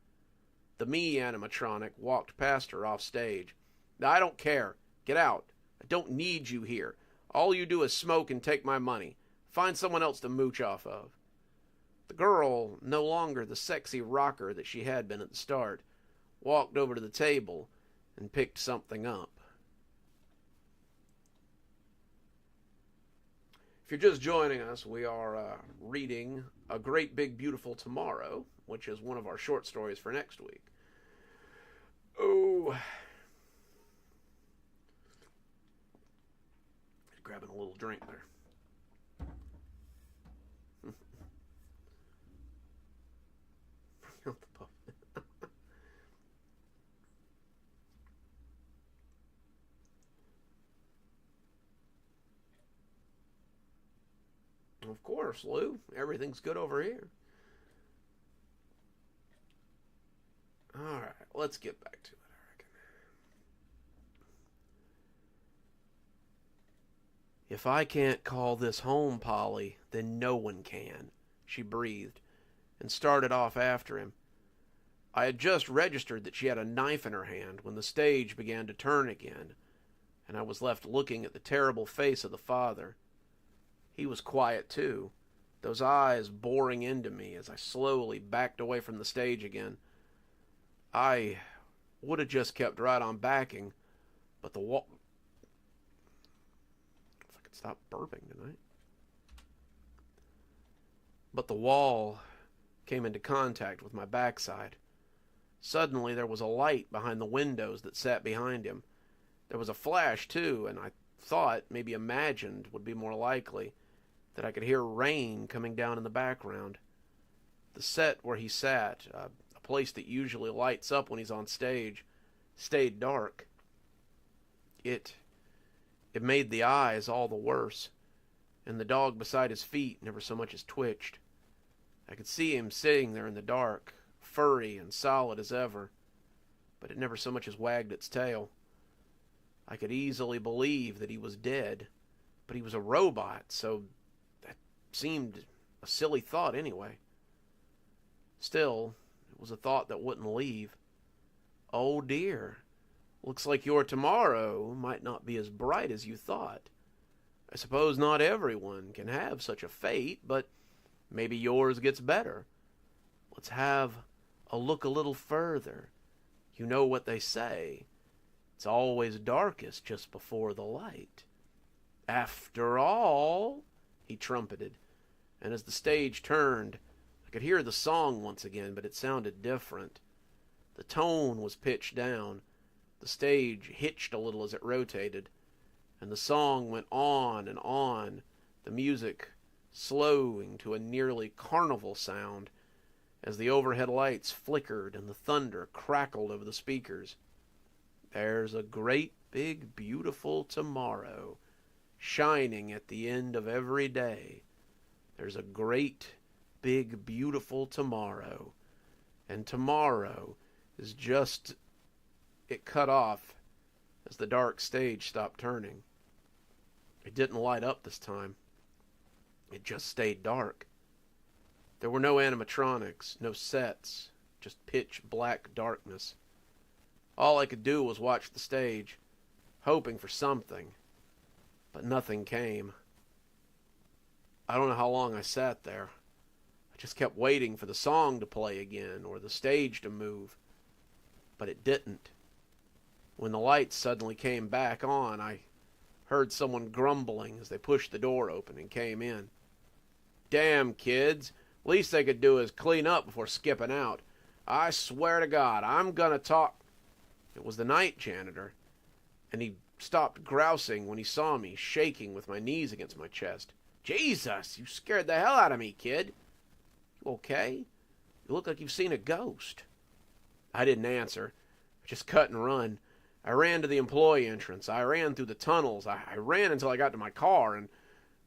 The me animatronic walked past her off stage. "I don't care. Get out. I don't need you here. All you do is smoke and take my money. Find someone else to mooch off of." The girl, no longer the sexy rocker that she had been at the start, walked over to the table and picked something up. If you're just joining us, we are reading A Great Big Beautiful Tomorrow, which is one of our short stories for next week. Oh, grabbing a little drink there. Bring out the puff. Of course, Lou. Everything's good over here. Alright, let's get back to it, I reckon. "If I can't call this home, Polly, then no one can," she breathed, and started off after him. I had just registered that she had a knife in her hand when the stage began to turn again, and I was left looking at the terrible face of the father. He was quiet too, those eyes boring into me as I slowly backed away from the stage again. I would have just kept right on backing, but the wall... If I could stop burping tonight. But the wall came into contact with my backside. Suddenly there was a light behind the windows that sat behind him. There was a flash, too, and I thought, maybe imagined would be more likely, that I could hear rain coming down in the background. The set where he sat, a place that usually lights up when he's on stage, stayed dark. It made the eyes all the worse, and the dog beside his feet never so much as twitched. I could see him sitting there in the dark, furry and solid as ever, but it never so much as wagged its tail. I could easily believe that he was dead, but he was a robot, so that seemed a silly thought anyway. Still, it was a thought that wouldn't leave. Oh dear, looks like your tomorrow might not be as bright as you thought. I suppose not everyone can have such a fate, but maybe yours gets better. Let's have a look a little further. You know what they say. It's always darkest just before the light. After all, he trumpeted, and as the stage turned, I could hear the song once again, but it sounded different. The tone was pitched down. The stage hitched a little as it rotated, and the song went on and on, the music slowing to a nearly carnival sound as the overhead lights flickered and the thunder crackled over the speakers. There's a great big beautiful tomorrow shining at the end of every day. There's a great big beautiful tomorrow, and tomorrow is just... It cut off as the dark stage stopped turning. It didn't light up this time. It just stayed dark. There were no animatronics, no sets, just pitch black darkness. All I could do was watch the stage, hoping for something, but nothing came. I don't know how long I sat there. I just kept waiting for the song to play again or the stage to move, but it didn't. When the lights suddenly came back on, I heard someone grumbling as they pushed the door open and came in. Damn kids, least they could do is clean up before skipping out. I swear to God, I'm gonna talk... It was the night janitor, and he stopped grousing when he saw me shaking with my knees against my chest. Jesus, you scared the hell out of me, kid. You okay? You look like you've seen a ghost. I didn't answer. I just cut and run. I ran to the employee entrance. I ran through the tunnels. I ran until I got to my car, and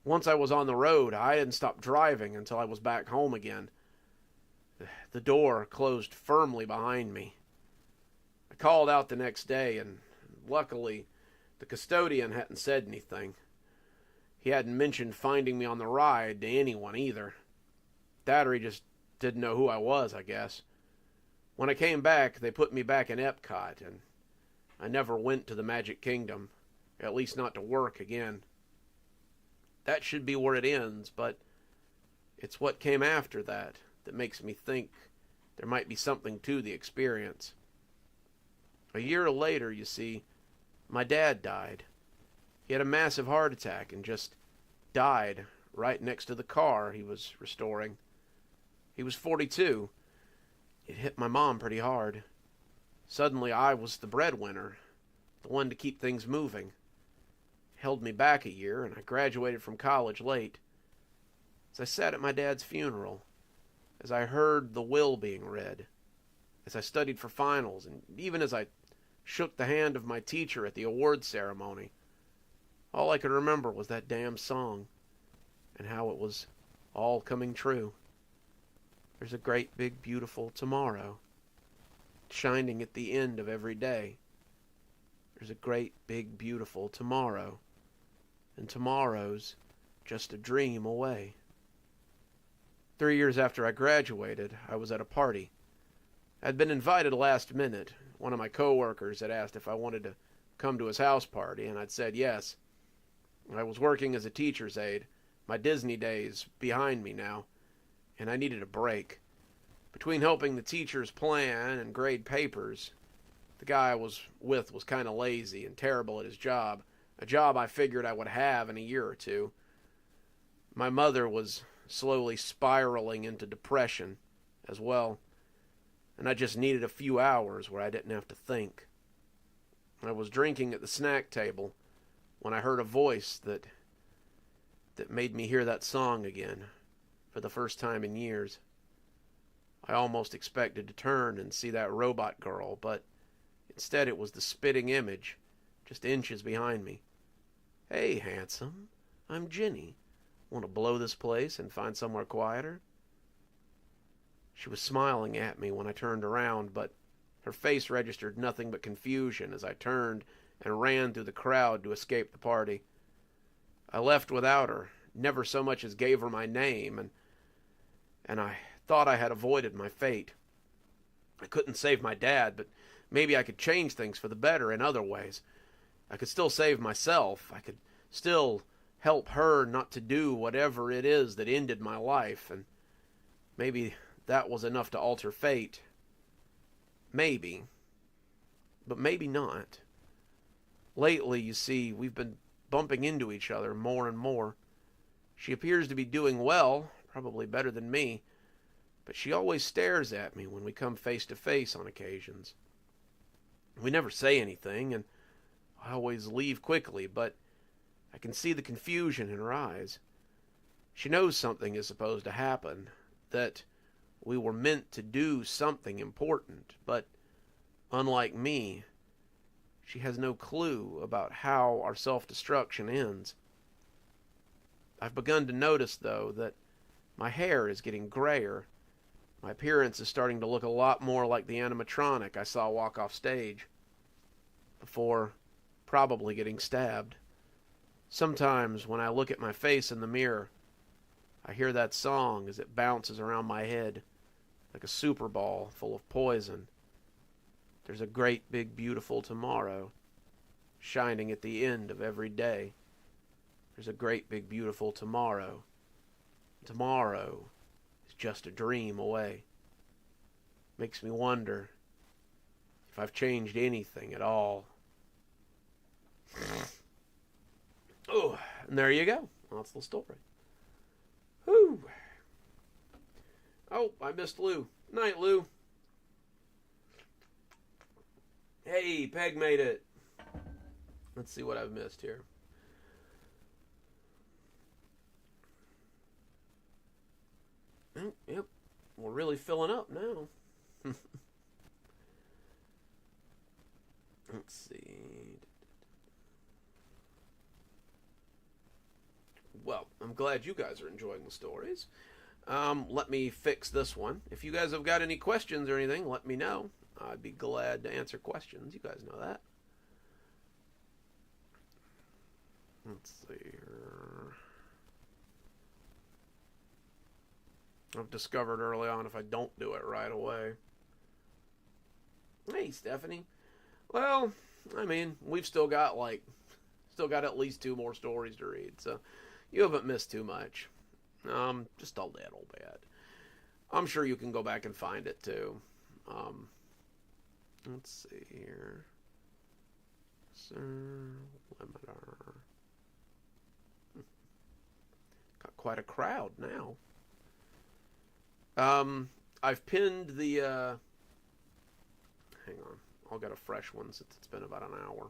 once I was on the road, I didn't stop driving until I was back home again. The door closed firmly behind me. I called out the next day, and luckily, the custodian hadn't said anything. He hadn't mentioned finding me on the ride to anyone either. That or he just didn't know who I was, I guess. When I came back, they put me back in Epcot, and I never went to the Magic Kingdom, at least not to work again. That should be where it ends, but it's what came after that makes me think there might be something to the experience. A year later, you see, my dad died. He had a massive heart attack and just died right next to the car he was restoring. He was 42. It hit my mom pretty hard. Suddenly I was the breadwinner, the one to keep things moving. It held me back a year, and I graduated from college late. As I sat at my dad's funeral, as I heard the will being read, as I studied for finals, and even as I shook the hand of my teacher at the award ceremony, all I could remember was that damn song, and how it was all coming true. There's a great big beautiful tomorrow, shining at the end of every day. There's a great big beautiful tomorrow, and tomorrow's just a dream away. 3 years after I graduated, I was at a party. I'd been invited last minute. One of my coworkers had asked if I wanted to come to his house party, and I'd said yes. I was working as a teacher's aide, my Disney days behind me now, and I needed a break. Between helping the teachers plan and grade papers, the guy I was with was kind of lazy and terrible at his job, a job I figured I would have in a year or two. My mother was slowly spiraling into depression as well, and I just needed a few hours where I didn't have to think. I was drinking at the snack table when I heard a voice that made me hear that song again for the first time in years. I almost expected to turn and see that robot girl, but instead it was the spitting image just inches behind me. "Hey, handsome, I'm Ginny. Want to blow this place and find somewhere quieter?" She was smiling at me when I turned around, but her face registered nothing but confusion as I turned and ran through the crowd to escape the party. I left without her, never so much as gave her my name, and I thought I had avoided my fate. I couldn't save my dad, but maybe I could change things for the better in other ways. I could still save myself. I could still help her not to do whatever it is that ended my life, and maybe that was enough to alter fate. Maybe. But maybe not. Lately, you see, we've been bumping into each other more and more. She appears to be doing well, probably better than me, but she always stares at me when we come face to face on occasions. We never say anything, and I always leave quickly, but I can see the confusion in her eyes. She knows something is supposed to happen, that we were meant to do something important, but unlike me, she has no clue about how our self-destruction ends. I've begun to notice, though, that my hair is getting grayer. My appearance is starting to look a lot more like the animatronic I saw walk off stage, before probably getting stabbed. Sometimes when I look at my face in the mirror, I hear that song as it bounces around my head like a super ball full of poison. There's a great big beautiful tomorrow shining at the end of every day. There's a great big beautiful tomorrow. Tomorrow is just a dream away. Makes me wonder if I've changed anything at all. Oh, and there you go. Well, that's the story. Whew. Oh, I missed Lou. Night, Lou. Hey, Peg made it. Let's see what I've missed here. Oh, yep, we're really filling up now. Let's see. Well, I'm glad you guys are enjoying the stories. Let me fix this one. If you guys have got any questions or anything, let me know. I'd be glad to answer questions. You guys know that. Let's see here. I've discovered early on if I don't do it right away. Hey, Stephanie. Well, I mean, we've still got at least 2 more stories to read, so you haven't missed too much. Just a little bit. I'm sure you can go back and find it too. Let's see here. Sir Limiter. Got quite a crowd now. I've pinned the, hang on. I'll get a fresh one since it's been about an hour.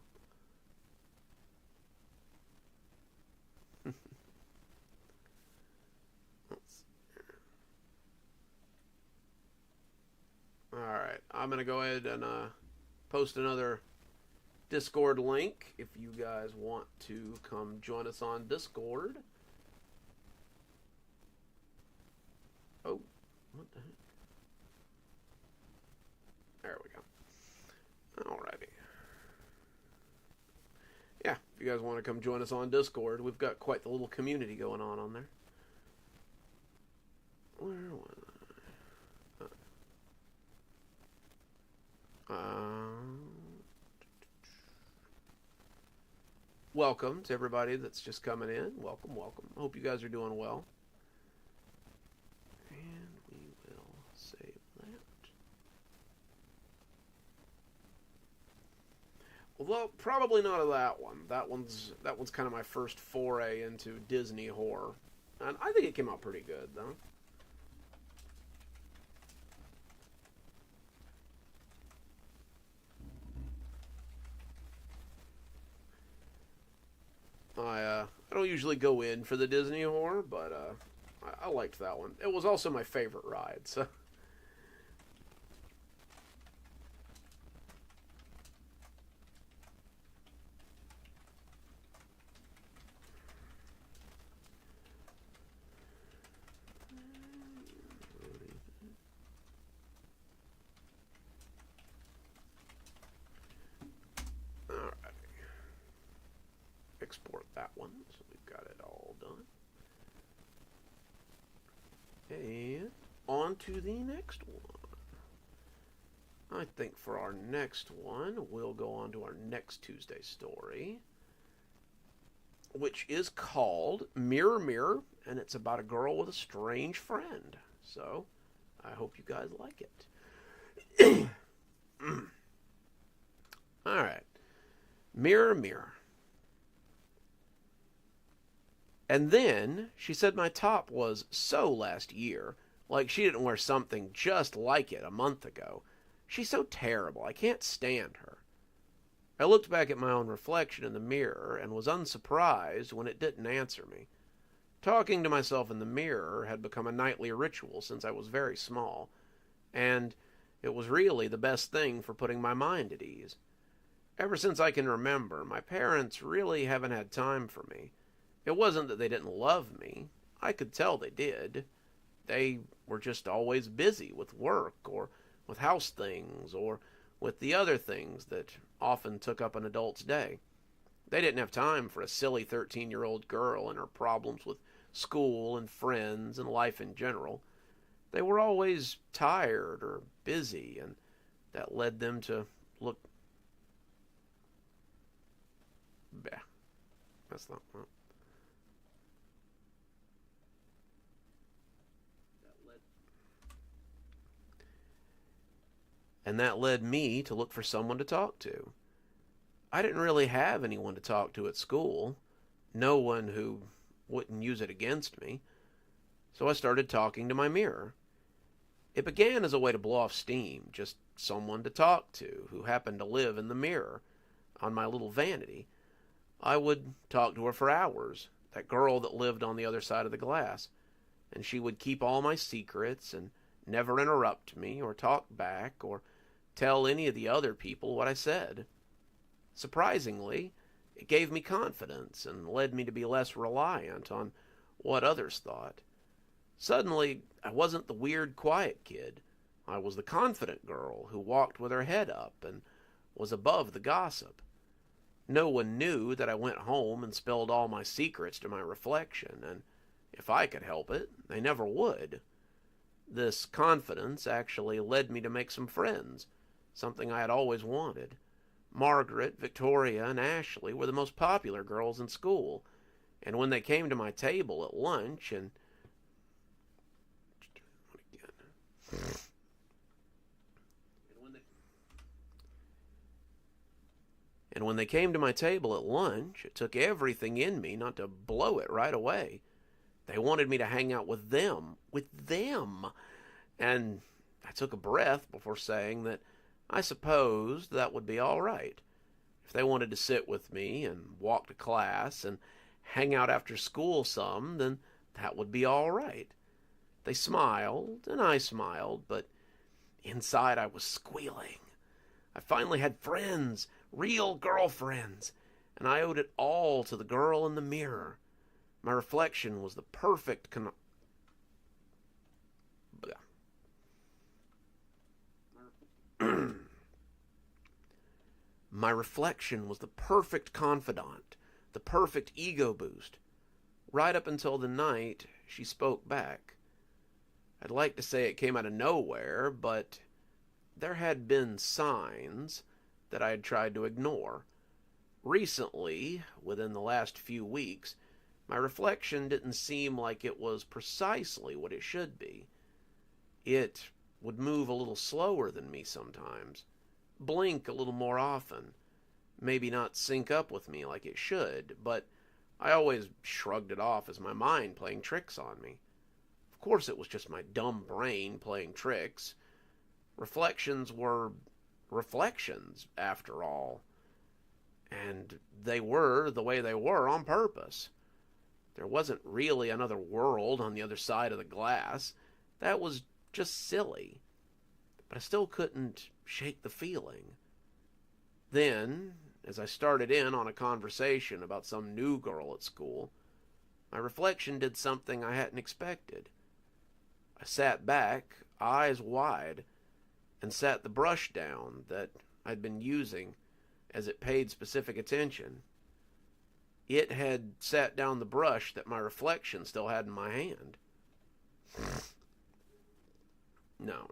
Alright, I'm going to go ahead and post another Discord link if you guys want to come join us on Discord. Oh, what the heck? There we go. Alrighty. Yeah, if you guys want to come join us on Discord, we've got quite the little community going on there. Where was I? Welcome to everybody that's just coming in. Welcome, welcome. I hope you guys are doing well. And we will save that. Although probably not of that one. That one's kind of my first foray into Disney horror, and I think it came out pretty good though. I don't usually go in for the Disney horror, but I liked that one. It was also my favorite ride. So all right, export that one. So we've got it all done. And on to the next one. I think for our next one, we'll go on to our next Tuesday story, which is called Mirror Mirror, and it's about a girl with a strange friend. So I hope you guys like it. All right. Mirror Mirror. And then she said my top was so last year, like she didn't wear something just like it a month ago. She's so terrible, I can't stand her. I looked back at my own reflection in the mirror and was unsurprised when it didn't answer me. Talking to myself in the mirror had become a nightly ritual since I was very small, and it was really the best thing for putting my mind at ease. Ever since I can remember, my parents really haven't had time for me. It wasn't that they didn't love me. I could tell they did. They were just always busy with work or with house things or with the other things that often took up an adult's day. They didn't have time for a silly 13-year-old girl and her problems with school and friends and life in general. They were always tired or busy, and that led them to look. Bah, that's not. Well, and that led me to look for someone to talk to. I didn't really have anyone to talk to at school, no one who wouldn't use it against me, so I started talking to my mirror. It began as a way to blow off steam, just someone to talk to who happened to live in the mirror on my little vanity. I would talk to her for hours, that girl that lived on the other side of the glass, and she would keep all my secrets and never interrupt me or talk back or tell any of the other people what I said. Surprisingly, it gave me confidence and led me to be less reliant on what others thought. Suddenly, I wasn't the weird, quiet kid. I was the confident girl who walked with her head up and was above the gossip. No one knew that I went home and spilled all my secrets to my reflection, and if I could help it, they never would. This confidence actually led me to make some friends, something I had always wanted. Margaret, Victoria, and Ashley were the most popular girls in school, and when they came to my table at lunch and when they came to my table at lunch, it took everything in me not to blow it right away. They wanted me to hang out with them. With them! And I took a breath before saying that I supposed that would be all right. If they wanted to sit with me and walk to class and hang out after school some, then that would be all right. They smiled, and I smiled, but inside I was squealing. I finally had friends, real girlfriends, and I owed it all to the girl in the mirror. My reflection was the perfect My reflection was the perfect confidant, the perfect ego boost. Right up until the night she spoke back. I'd like to say it came out of nowhere, but there had been signs that I had tried to ignore. Recently, within the last few weeks, my reflection didn't seem like it was precisely what it should be. It would move a little slower than me sometimes, blink a little more often, maybe not sync up with me like it should, but I always shrugged it off as my mind playing tricks on me. Of course, it was just my dumb brain playing tricks. Reflections were reflections, after all, and they were the way they were on purpose. There wasn't really another world on the other side of the glass. That was just silly. But I still couldn't shake the feeling. Then, as I started in on a conversation about some new girl at school, my reflection did something I hadn't expected. I sat back, eyes wide, and sat the brush down that I'd been using as it paid specific attention. It had sat down the brush that my reflection still had in my hand. No.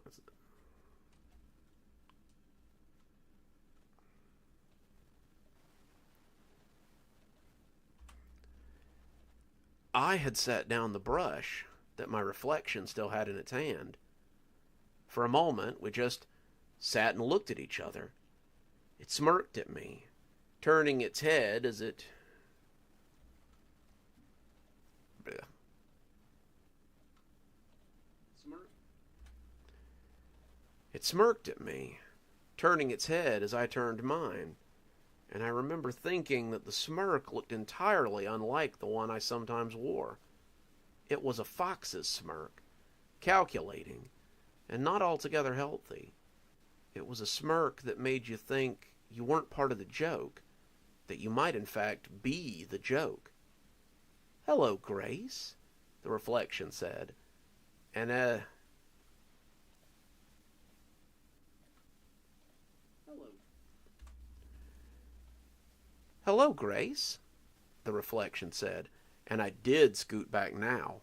I had sat down the brush that my reflection still had in its hand. For a moment, we just sat and looked at each other. It smirked at me, turning its head as it... It smirked at me, turning its head as I turned mine, and I remember thinking that the smirk looked entirely unlike the one I sometimes wore. It was a fox's smirk, calculating, and not altogether healthy. It was a smirk that made you think you weren't part of the joke, that you might in fact be the joke. "Hello, Grace," the reflection said, and "Hello, Grace," the reflection said, and I did scoot back now.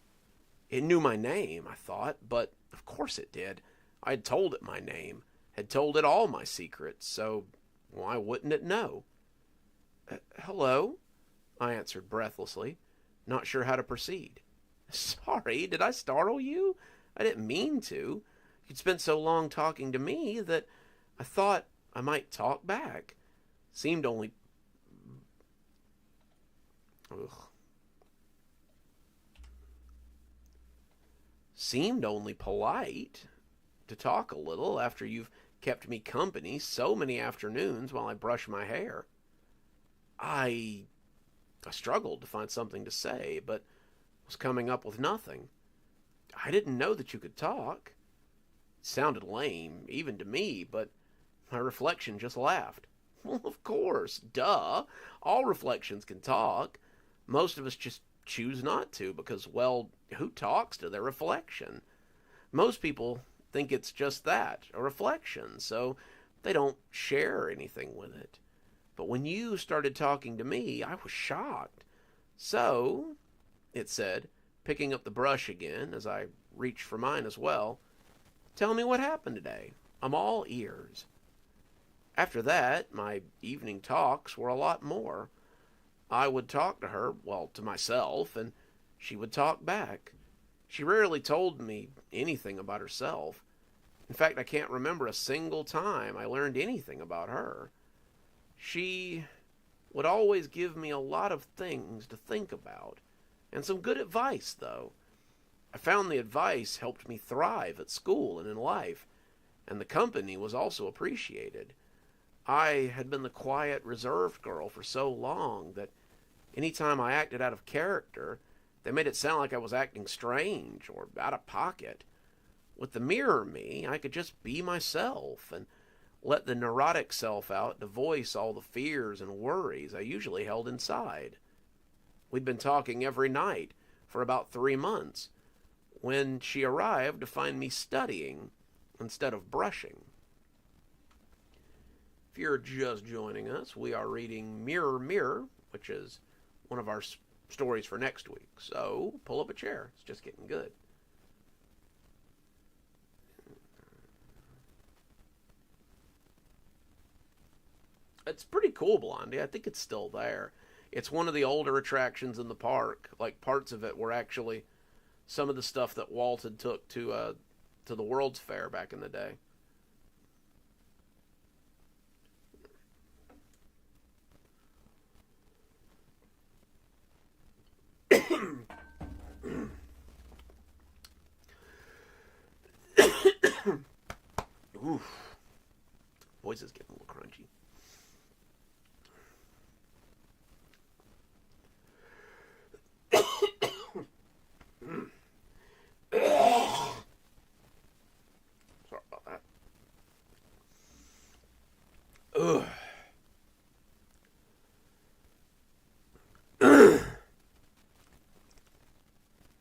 It knew my name, I thought, but of course it did. I had told it my name, had told it all my secrets, so why wouldn't it know? "Hello," I answered breathlessly, not sure how to proceed. "Sorry, did I startle you? I didn't mean to. You'd spent so long talking to me that I thought I might talk back. Seemed only... Ugh. Seemed only polite to talk a little after you've kept me company so many afternoons while I brush my hair." I struggled to find something to say, but was coming up with nothing. "I didn't know that you could talk." It sounded lame, even to me, but my reflection just laughed. "Well, of course, duh. All reflections can talk. Most of us just choose not to because, well, who talks to their reflection? Most people think it's just that, a reflection, so they don't share anything with it. But when you started talking to me, I was shocked. So," it said, picking up the brush again as I reached for mine as well, "tell me what happened today. I'm all ears." After that, my evening talks were a lot more. I would talk to her, well, to myself, and she would talk back. She rarely told me anything about herself. In fact, I can't remember a single time I learned anything about her. She would always give me a lot of things to think about, and some good advice, though. I found the advice helped me thrive at school and in life, and the company was also appreciated. I had been the quiet, reserved girl for so long that any time I acted out of character, they made it sound like I was acting strange or out of pocket. With the mirror me, I could just be myself and let the neurotic self out to voice all the fears and worries I usually held inside. We'd been talking every night for about 3 months when she arrived to find me studying instead of brushing. If you're just joining us, we are reading Mirror, Mirror, which is one of our stories for next week. So pull up a chair. It's just getting good. It's pretty cool, Blondie. I think it's still there. It's one of the older attractions in the park. Like parts of it were actually some of the stuff that Walt had took to the World's Fair back in the day. Oof. Voice is getting a little crunchy. Sorry about that. Ugh.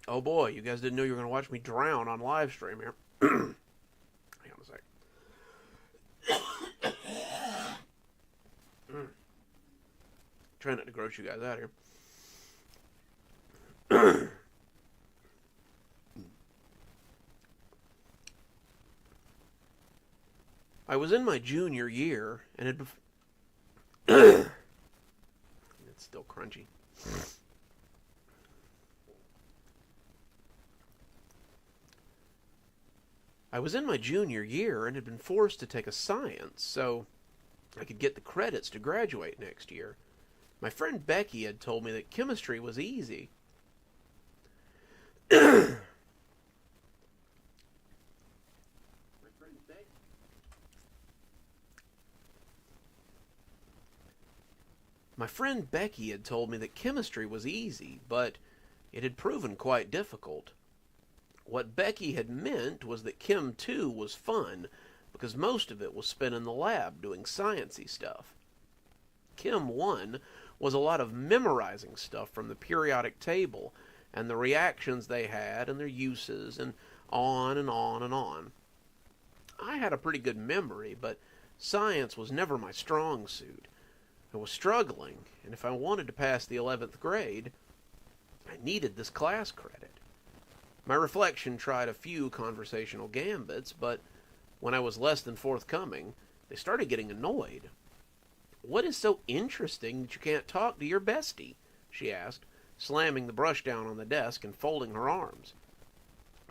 Oh boy, you guys didn't know you were going to watch me drown on live stream here. Hang on a sec. Trying not to gross you guys out here. I was in my junior year, and it's still crunchy. I was in my junior year and had been forced to take a science so I could get the credits to graduate next year. My friend Becky had told me that chemistry was easy. My friend Becky had told me that chemistry was easy, but it had proven quite difficult. What Becky had meant was that Chem 2 was fun, because most of it was spent in the lab doing sciencey stuff. Chem 1 was a lot of memorizing stuff from the periodic table, and the reactions they had, and their uses, and on and on and on. I had a pretty good memory, but science was never my strong suit. I was struggling, and if I wanted to pass the 11th grade, I needed this class credit. My reflection tried a few conversational gambits, but when I was less than forthcoming, they started getting annoyed. "What is so interesting that you can't talk to your bestie?" she asked, slamming the brush down on the desk and folding her arms.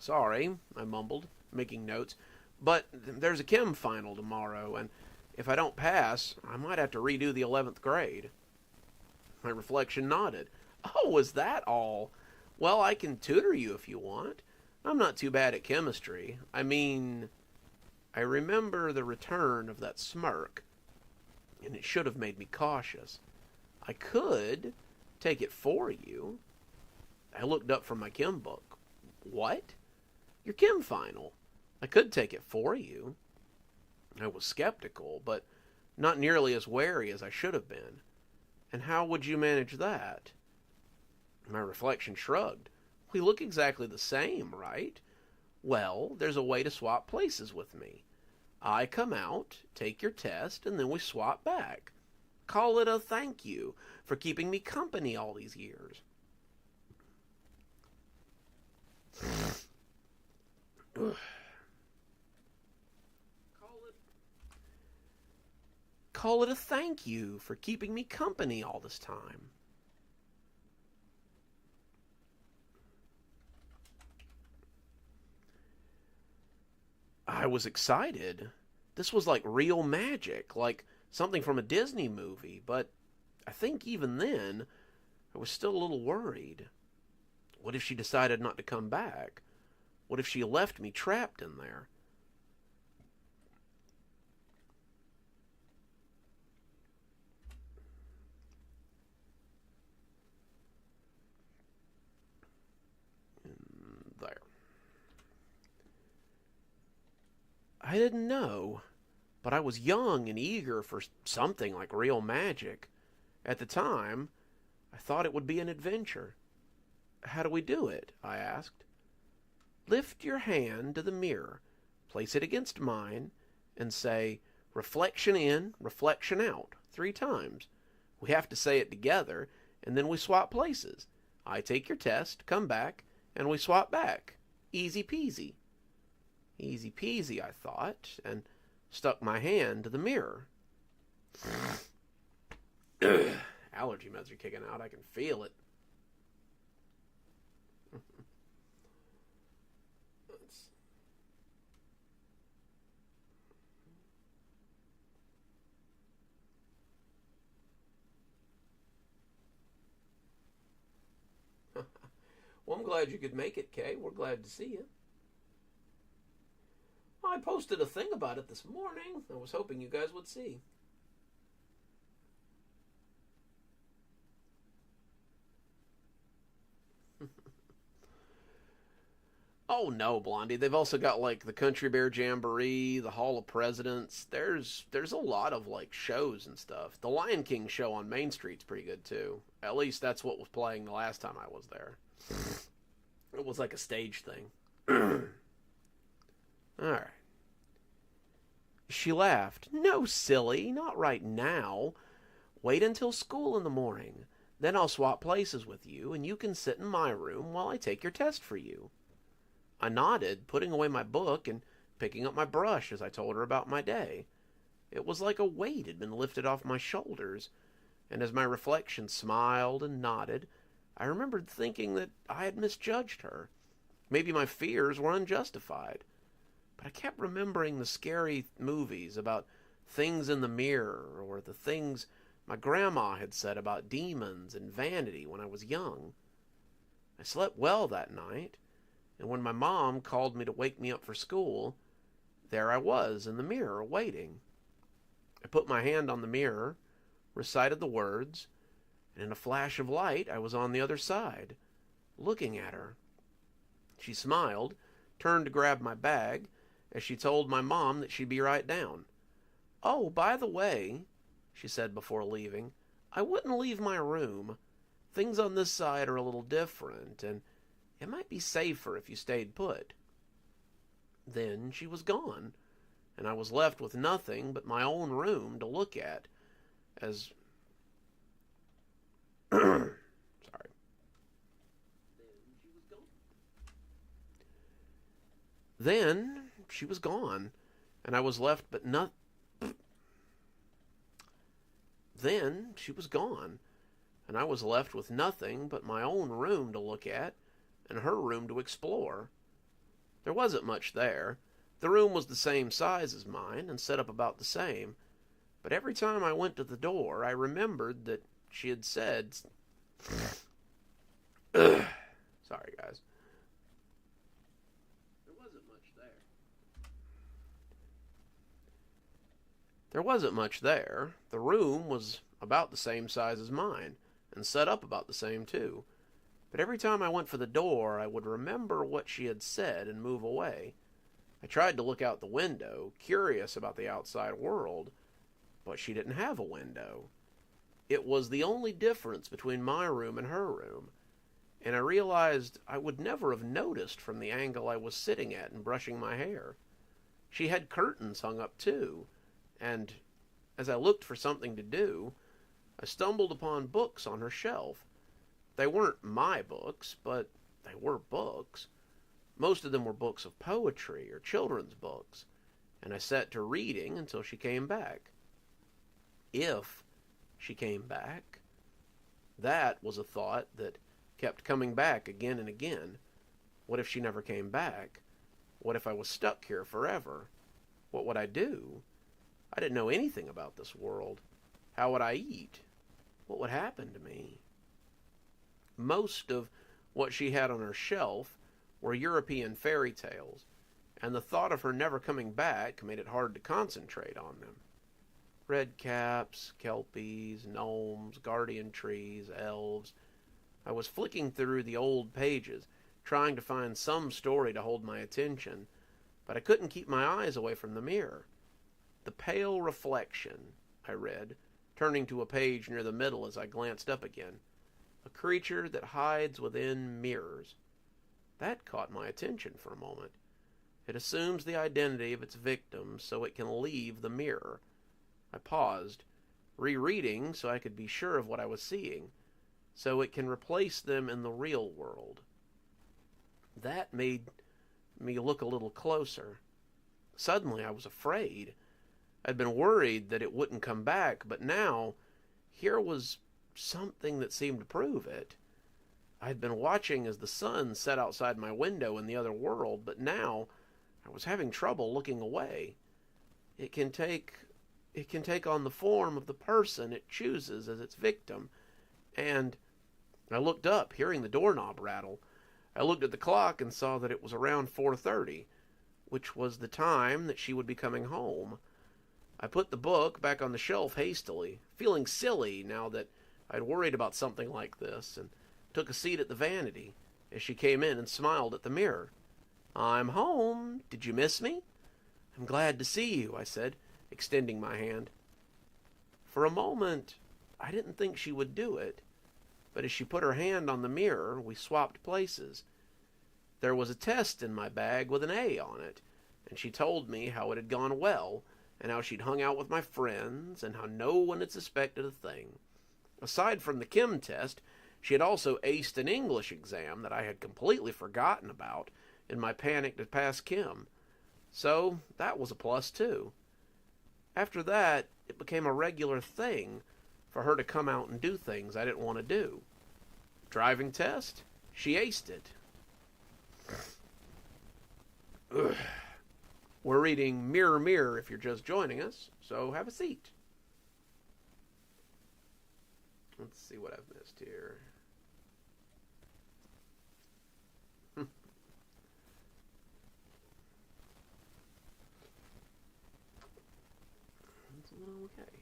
"Sorry," I mumbled, making notes, "but there's a chem final tomorrow, and if I don't pass, I might have to redo the 11th grade." My reflection nodded. "Oh, is that all? Well, I can tutor you if you want. I'm not too bad at chemistry. I mean..." I remember the return of that smirk, and it should have made me cautious. "I could take it for you." I looked up from my chem book. "What?" "Your chem final. I could take it for you." I was skeptical, but not nearly as wary as I should have been. "And how would you manage that?" My reflection shrugged. "We look exactly the same, right? Well, there's a way to swap places with me. I come out, take your test, and then we swap back. Call it a thank you for keeping me company all these years." Call it a thank you for keeping me company all this time. I was excited. This was like real magic, like something from a Disney movie, but I think even then, I was still a little worried. What if she decided not to come back? What if she left me trapped in there? There. I didn't know, but I was young and eager for something like real magic. At the time, I thought it would be an adventure. "How do we do it?" I asked. "Lift your hand to the mirror, place it against mine, and say, 'Reflection in, reflection out,' 3 times. We have to say it together, and then we swap places. I take your test, come back, and we swap back. Easy peasy." Easy peasy, I thought, and stuck my hand to the mirror. Allergy meds are kicking out. I can feel it. Well, I'm glad you could make it, Kay. We're glad to see you. I posted a thing about it this morning. I was hoping you guys would see. Oh no, Blondie. They've also got like the Country Bear Jamboree, the Hall of Presidents. There's a lot of like shows and stuff. The Lion King show on Main Street's pretty good too. At least that's what was playing the last time I was there. It was like a stage thing. All right. She laughed. No, silly, not right now. Wait until school in the morning. Then I'll swap places with you, and you can sit in my room while I take your test for you. I nodded, putting away my book and picking up my brush as I told her about my day. It was like a weight had been lifted off my shoulders, and as my reflection smiled and nodded, I remembered thinking that I had misjudged her. Maybe my fears were unjustified. But I kept remembering the scary movies about things in the mirror or the things my grandma had said about demons and vanity when I was young. I slept well that night, and when my mom called me to wake me up for school, there I was in the mirror waiting. I put my hand on the mirror, recited the words, and in a flash of light I was on the other side, looking at her. She smiled, turned to grab my bag, as she told my mom that she'd be right down. Oh, by the way, she said before leaving, I wouldn't leave my room. Things on this side are a little different, and it might be safer if you stayed put. Then she was gone, and I was left with nothing but my own room to look at as... Sorry. Then she was gone, and I was left but not... Then she was gone, and I was left with nothing but my own room to look at and her room to explore. There wasn't much there. The room was the same size as mine and set up about the same, but every time I went to the door, I remembered that she had said... Sorry, guys. There wasn't much there. There wasn't much there. The room was about the same size as mine, and set up about the same too. But every time I went for the door, I would remember what she had said and move away. I tried to look out the window, curious about the outside world, but she didn't have a window. It was the only difference between my room and her room, and I realized I would never have noticed from the angle I was sitting at and brushing my hair. She had curtains hung up too, and as I looked for something to do, I stumbled upon books on her shelf. They weren't my books, but they were books. Most of them were books of poetry or children's books, and I set to reading until she came back. If she came back. That was a thought that kept coming back again and again. What if she never came back? What if I was stuck here forever? What would I do? I didn't know anything about this world. How would I eat? What would happen to me? Most of what she had on her shelf were European fairy tales, and the thought of her never coming back made it hard to concentrate on them. Red caps, kelpies, gnomes, guardian trees, elves. I was flicking through the old pages, trying to find some story to hold my attention, but I couldn't keep my eyes away from the mirror. The Pale Reflection, I read, turning to a page near the middle as I glanced up again. A creature that hides within mirrors. That caught my attention for a moment. It assumes the identity of its victim so it can leave the mirror. I paused, rereading so I could be sure of what I was seeing, so it can replace them in the real world. That made me look a little closer. Suddenly I was afraid. I'd been worried that it wouldn't come back, but now, here was something that seemed to prove it. I had been watching as the sun set outside my window in the other world, but now I was having trouble looking away. It can take on the form of the person it chooses as its victim, and I looked up, hearing the doorknob rattle. I looked at the clock and saw that it was around 4:30, which was the time that she would be coming home. I put the book back on the shelf hastily, feeling silly now that I'd worried about something like this, and took a seat at the vanity as she came in and smiled at the mirror. "I'm home. Did you miss me?" "I'm glad to see you," I said, extending my hand. For a moment, I didn't think she would do it, but as she put her hand on the mirror, we swapped places. There was a test in my bag with an A on it, and she told me how it had gone well, and how she'd hung out with my friends, and how no one had suspected a thing. Aside from the chem test, she had also aced an English exam that I had completely forgotten about in my panic to pass chem. So that was a plus too. After that, it became a regular thing for her to come out and do things I didn't want to do. Driving test, she aced it. We're reading Mirror, Mirror if you're just joining us, so have a seat. Let's see what I've missed here. Okay.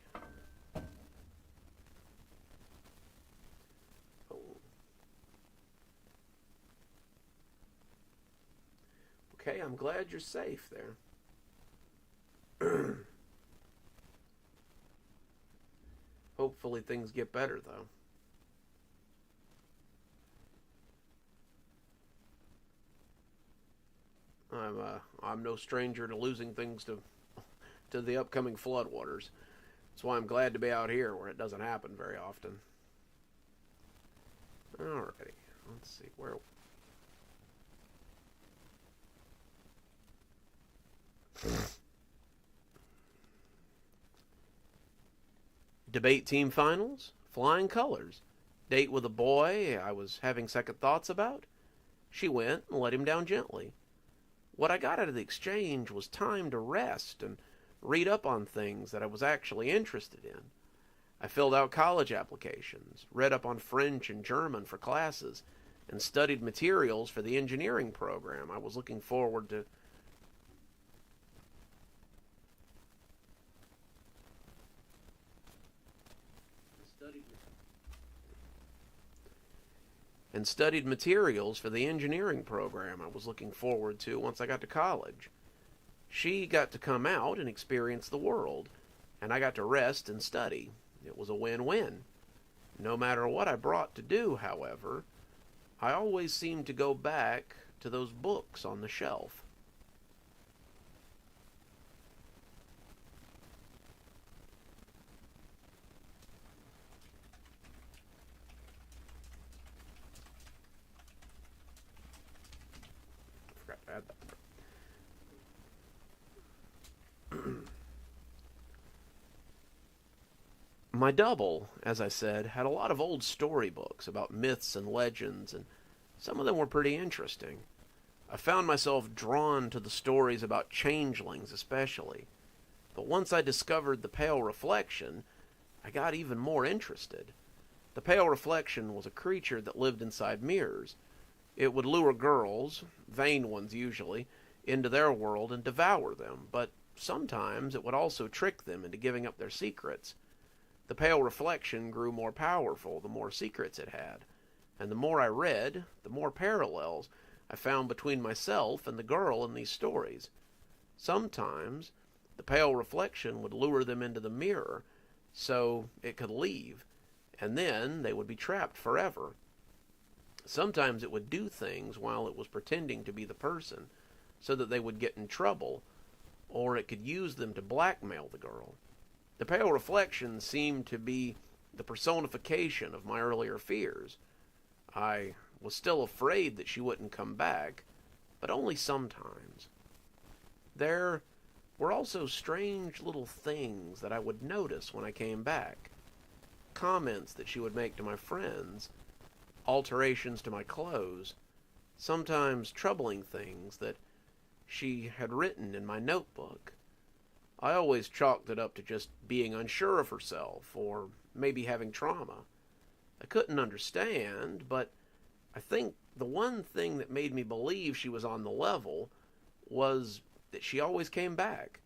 Oh. Okay, I'm glad you're safe there. Hopefully things get better, though. I'm no stranger to losing things to the upcoming floodwaters. That's why I'm glad to be out here where it doesn't happen very often. Alrighty, let's see where. Debate team finals, flying colors, date with a boy I was having second thoughts about. She went and let him down gently. What I got out of the exchange was time to rest and read up on things that I was actually interested in. I filled out college applications, read up on French and German for classes, and studied materials for the engineering program I was looking forward to. Studied materials for the engineering program I was looking forward to once I got to college. She got to come out and experience the world, and I got to rest and study. It was a win-win. No matter what I brought to do, however, I always seemed to go back to those books on the shelf. Forgot to add that. My double, as I said, had a lot of old storybooks about myths and legends, and some of them were pretty interesting. I found myself drawn to the stories about changelings especially, but once I discovered the Pale Reflection, I got even more interested. The Pale Reflection was a creature that lived inside mirrors. It would lure girls, vain ones usually, into their world and devour them, but sometimes it would also trick them into giving up their secrets. The Pale Reflection grew more powerful the more secrets it had, and the more I read, the more parallels I found between myself and the girl in these stories. Sometimes the Pale Reflection would lure them into the mirror so it could leave, and then they would be trapped forever. Sometimes it would do things while it was pretending to be the person so that they would get in trouble, or it could use them to blackmail the girl. The Pale Reflection seemed to be the personification of my earlier fears. I was still afraid that she wouldn't come back, but only sometimes. There were also strange little things that I would notice when I came back. comments that she would make to my friends, alterations to my clothes, sometimes troubling things that she had written in my notebook. I always chalked it up to just being unsure of herself or maybe having trauma. I couldn't understand, but I think the one thing that made me believe she was on the level was that she always came back.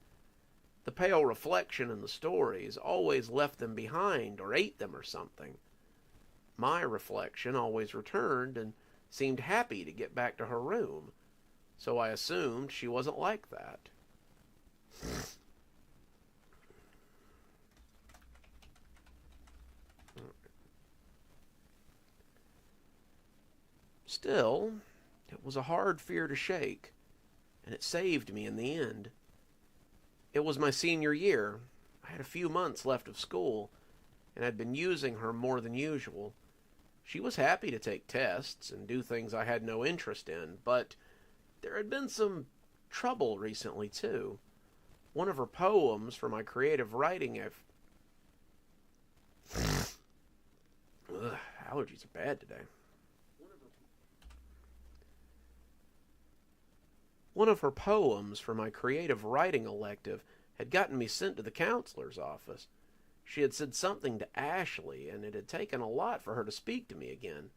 The pale reflection in the stories always left them behind or ate them or something. My reflection always returned and seemed happy to get back to her room, so I assumed she wasn't like that. Still, it was a hard fear to shake, and it saved me in the end. It was my senior year. I had a few months left of school, and I'd been using her more than usual. She was happy to take tests and do things I had no interest in, but there had been some trouble recently, too. One of her poems for my creative writing allergies are bad today. One of her poems for my creative writing elective had gotten me sent to the counselor's office. She had said something to Ashley, and it had taken a lot for her to speak to me again.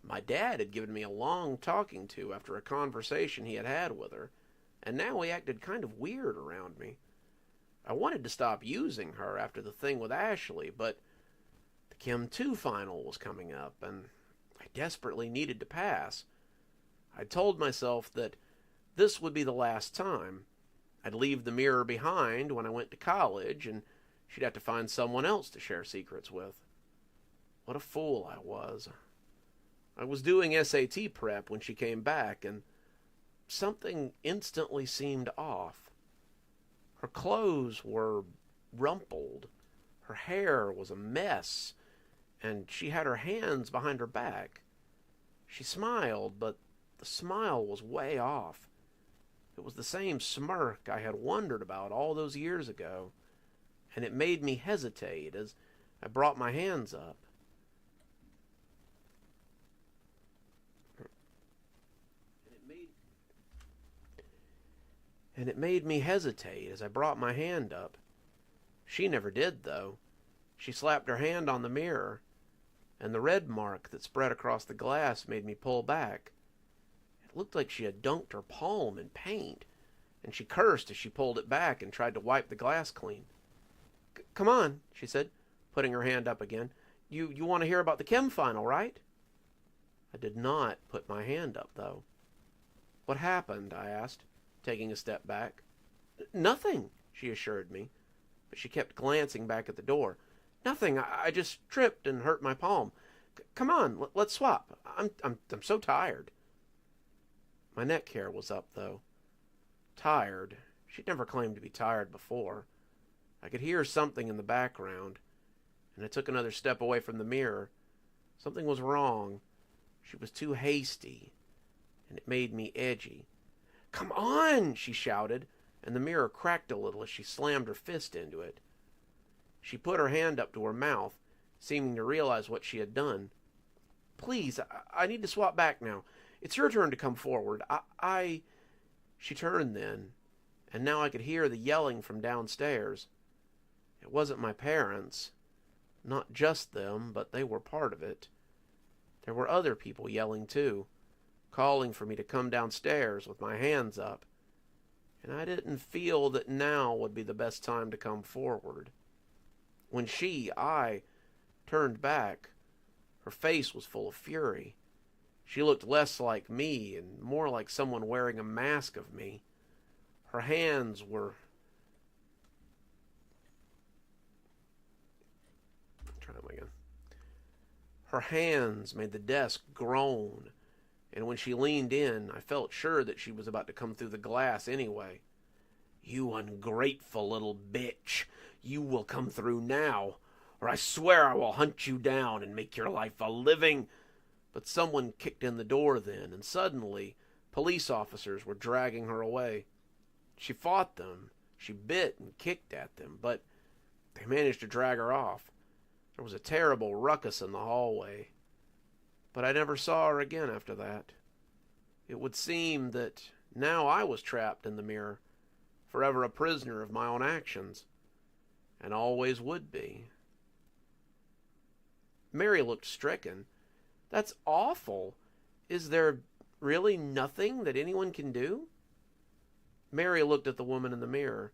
My dad had given me a long talking to after a conversation he had had with her, and now he acted kind of weird around me. I wanted to stop using her after the thing with Ashley, but the Chem 2 final was coming up, and I desperately needed to pass. I told myself that this would be the last time. I'd leave the mirror behind when I went to college, and she'd have to find someone else to share secrets with. What a fool I was. I was doing SAT prep when she came back, and something instantly seemed off. Her clothes were rumpled, her hair was a mess, and she had her hands behind her back. She smiled, but the smile was way off. It was the same smirk I had wondered about all those years ago, and it made me hesitate as I brought my hands up. She never did, though. She slapped her hand on the mirror, and the red mark that spread across the glass made me pull back. It looked like she had dunked her palm in paint, and she cursed as she pulled it back and tried to wipe the glass clean. Come on, she said, putting her hand up again. You want to hear about the chem final, right? I did not put my hand up, though. What happened? I asked, taking a step back. Nothing, she assured me, but she kept glancing back at the door. Nothing. I just tripped and hurt my palm. Come on, let's swap. I'm so tired. My neck hair was up, though. Tired. She'd never claimed to be tired before. I could hear something in the background, and I took another step away from the mirror. Something was wrong. She was too hasty, and it made me edgy. Come on, she shouted, and the mirror cracked a little as she slammed her fist into it. She put her hand up to her mouth, seeming to realize what she had done. Please, I need to swap back now. It's your turn to come forward. She turned then, and now I could hear the yelling from downstairs. It wasn't my parents. Not just them, but they were part of it. There were other people yelling too, calling for me to come downstairs with my hands up, and I didn't feel that now would be the best time to come forward. When I, turned back, her face was full of fury. She looked less like me and more like someone wearing a mask of me. Her hands were... Try them again. Her hands made the desk groan, and when she leaned in, I felt sure that she was about to come through the glass anyway. You ungrateful little bitch. You will come through now, or I swear I will hunt you down and make your life a living... But someone kicked in the door then, and suddenly police officers were dragging her away. She fought them. She bit and kicked at them, but they managed to drag her off. There was a terrible ruckus in the hallway, but I never saw her again after that. It would seem that now I was trapped in the mirror, forever a prisoner of my own actions, and always would be. Mary looked stricken. That's awful. Is there really nothing that anyone can do? Mary looked at the woman in the mirror,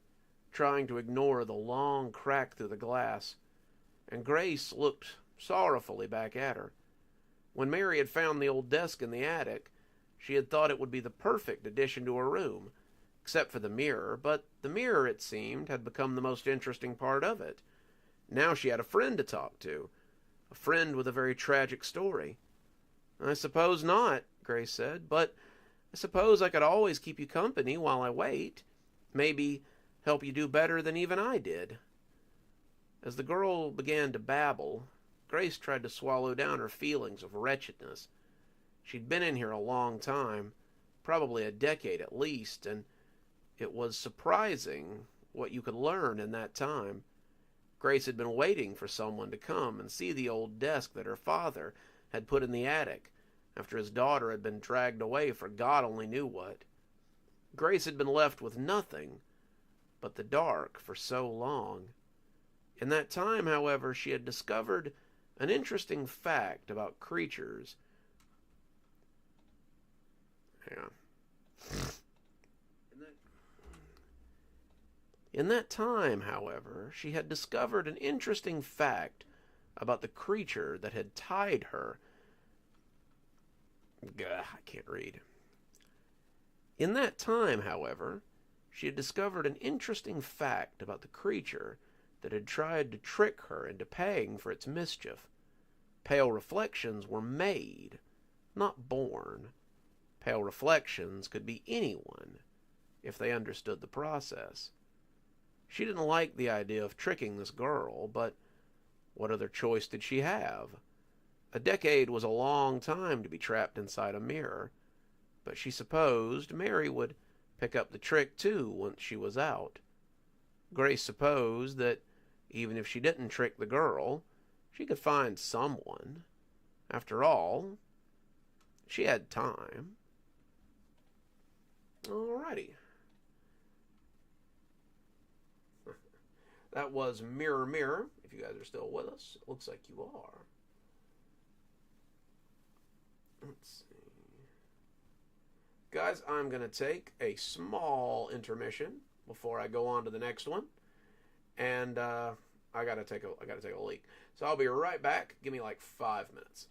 trying to ignore the long crack through the glass, and Grace looked sorrowfully back at her. When Mary had found the old desk in the attic, she had thought it would be the perfect addition to her room, except for the mirror, but the mirror, it seemed, had become the most interesting part of it. Now she had a friend to talk to, a friend with a very tragic story. I suppose not, Grace said, but I suppose I could always keep you company while I wait. Maybe help you do better than even I did. As the girl began to babble, Grace tried to swallow down her feelings of wretchedness. She'd been in here a long time, probably a decade at least, and it was surprising what you could learn in that time. Grace had been waiting for someone to come and see the old desk that her father had put in the attic after his daughter had been dragged away for God only knew what. Grace had been left with nothing but the dark for so long. In that time, however, she had discovered an interesting fact about creatures. Hang on. In that time, however, she had discovered an interesting fact about the creature that had tied her. I can't read. In that time, however, she had discovered an interesting fact about the creature that had tried to trick her into paying for its mischief. Pale reflections were made, not born. Pale reflections could be anyone, if they understood the process. She didn't like the idea of tricking this girl, but what other choice did she have? A decade was a long time to be trapped inside a mirror, but she supposed Mary would pick up the trick too once she was out. Grace supposed that even if she didn't trick the girl, she could find someone. After all, she had time. Alrighty. That was Mirror Mirror. If you guys are still with us, it looks like you are. Let's see. Guys, I'm going to take a small intermission before I go on to the next one. And I gotta take a leak. So I'll be right back. Give me like 5 minutes.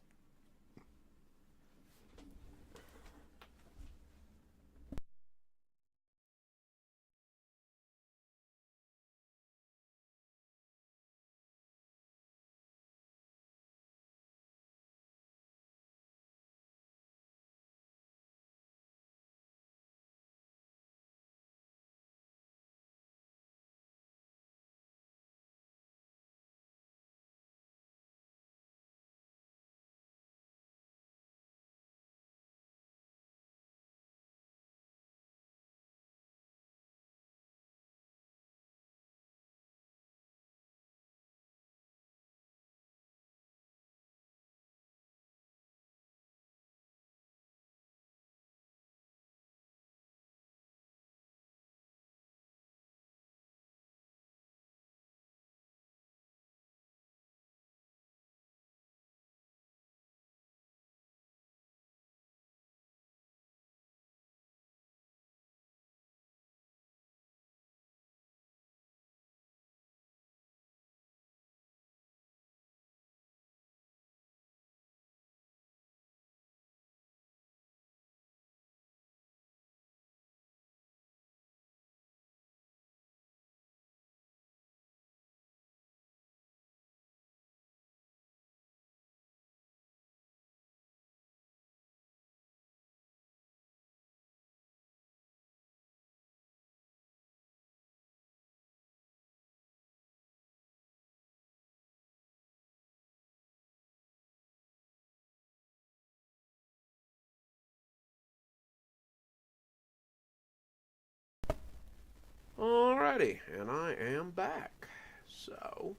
Alrighty, and I am back. So,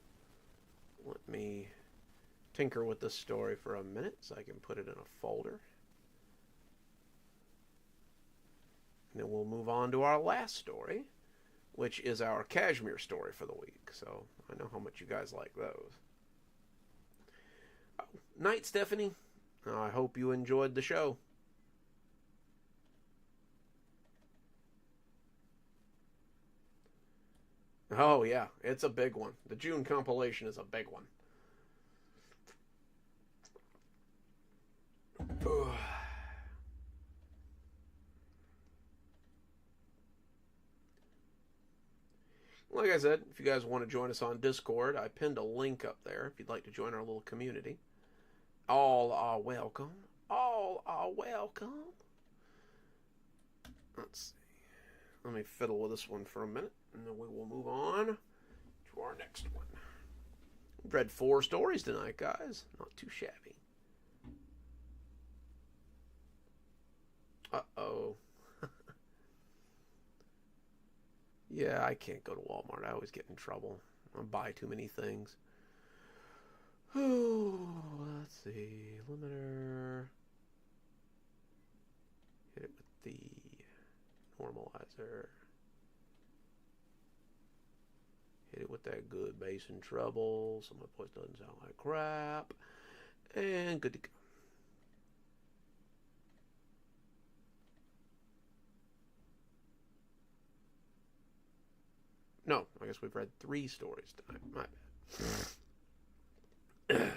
let me tinker with this story for a minute so I can put it in a folder. And then we'll move on to our last story, which is our Kashmir story for the week. So I know how much you guys like those. Night, Stephanie. I hope you enjoyed the show. Oh, yeah, it's a big one. The June compilation is a big one. Like I said, if you guys want to join us on Discord, I pinned a link up there if you'd like to join our little community. All are welcome. All are welcome. Let's see. Let me fiddle with this one for a minute, and then we will move on to our next one. We've read 4 stories tonight, guys. Not too shabby. Uh-oh. Yeah, I can't go to Walmart. I always get in trouble. I buy too many things. Oh, let's see. Limiter. Hit it with the normalizer. Hit it with that good bass and treble so my voice doesn't sound like crap. And good to go. No, I guess we've read 3 stories tonight. My bad.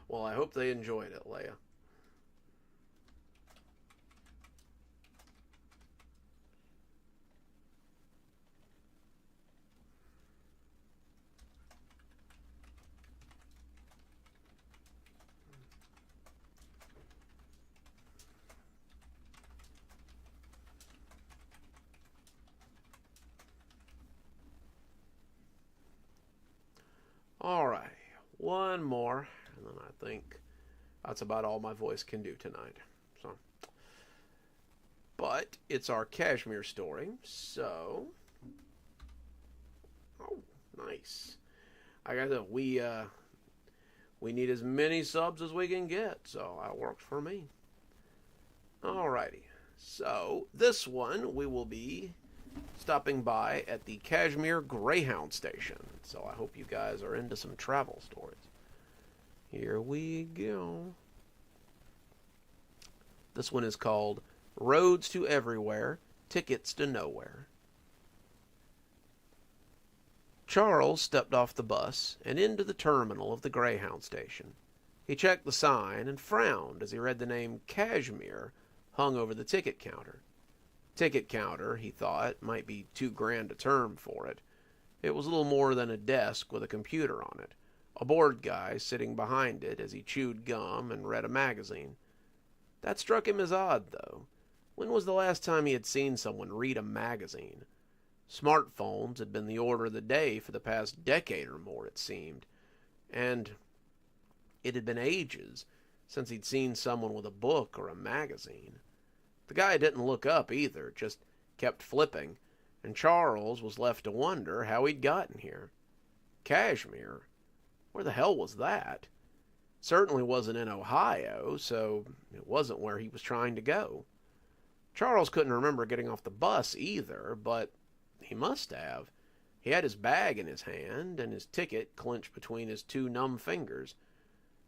Well, I hope they enjoyed it, Leia. All right, one more, and then I think that's about all my voice can do tonight. So, but it's our Kashmir story, so oh, nice. I got that we need as many subs as we can get, so that works for me. Alrighty, so this one we will be stopping by at the Kashmir Greyhound Station. So I hope you guys are into some travel stories. Here we go. This one is called Roads to Everywhere, Tickets to Nowhere. Charles stepped off the bus and into the terminal of the Greyhound Station. He checked the sign and frowned as he read the name Kashmir hung over the ticket counter. Ticket counter, he thought, might be too grand a term for it. It was little more than a desk with a computer on it, a bored guy sitting behind it as he chewed gum and read a magazine. That struck him as odd, though. When was the last time he had seen someone read a magazine? Smartphones had been the order of the day for the past decade or more, it seemed, and it had been ages since he'd seen someone with a book or a magazine. The guy didn't look up either, just kept flipping, and Charles was left to wonder how he'd gotten here. Kashmir? Where the hell was that? Certainly wasn't in Ohio, so it wasn't where he was trying to go. Charles couldn't remember getting off the bus either, but he must have. He had his bag in his hand, and his ticket clenched between his 2 numb fingers.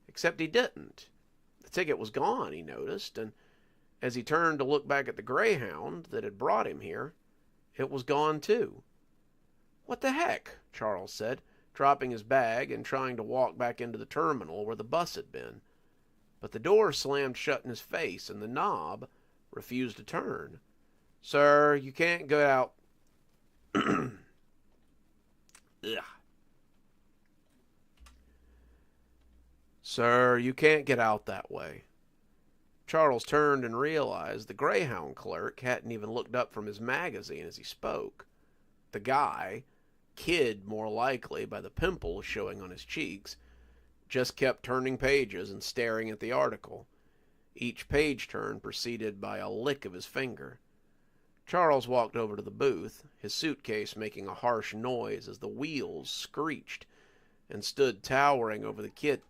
Except he didn't. The ticket was gone, he noticed, and as he turned to look back at the Greyhound that had brought him here, it was gone too. "What the heck?" Charles said, dropping his bag and trying to walk back into the terminal where the bus had been. But the door slammed shut in his face, and the knob refused to turn. "Sir, you can't go out." Ugh. "Sir, you can't get out that way." Charles turned and realized the Greyhound clerk hadn't even looked up from his magazine as he spoke. The guy, kid more likely by the pimples showing on his cheeks, just kept turning pages and staring at the article, each page turn preceded by a lick of his finger. Charles walked over to the booth, his suitcase making a harsh noise as the wheels screeched, and stood towering over the kid.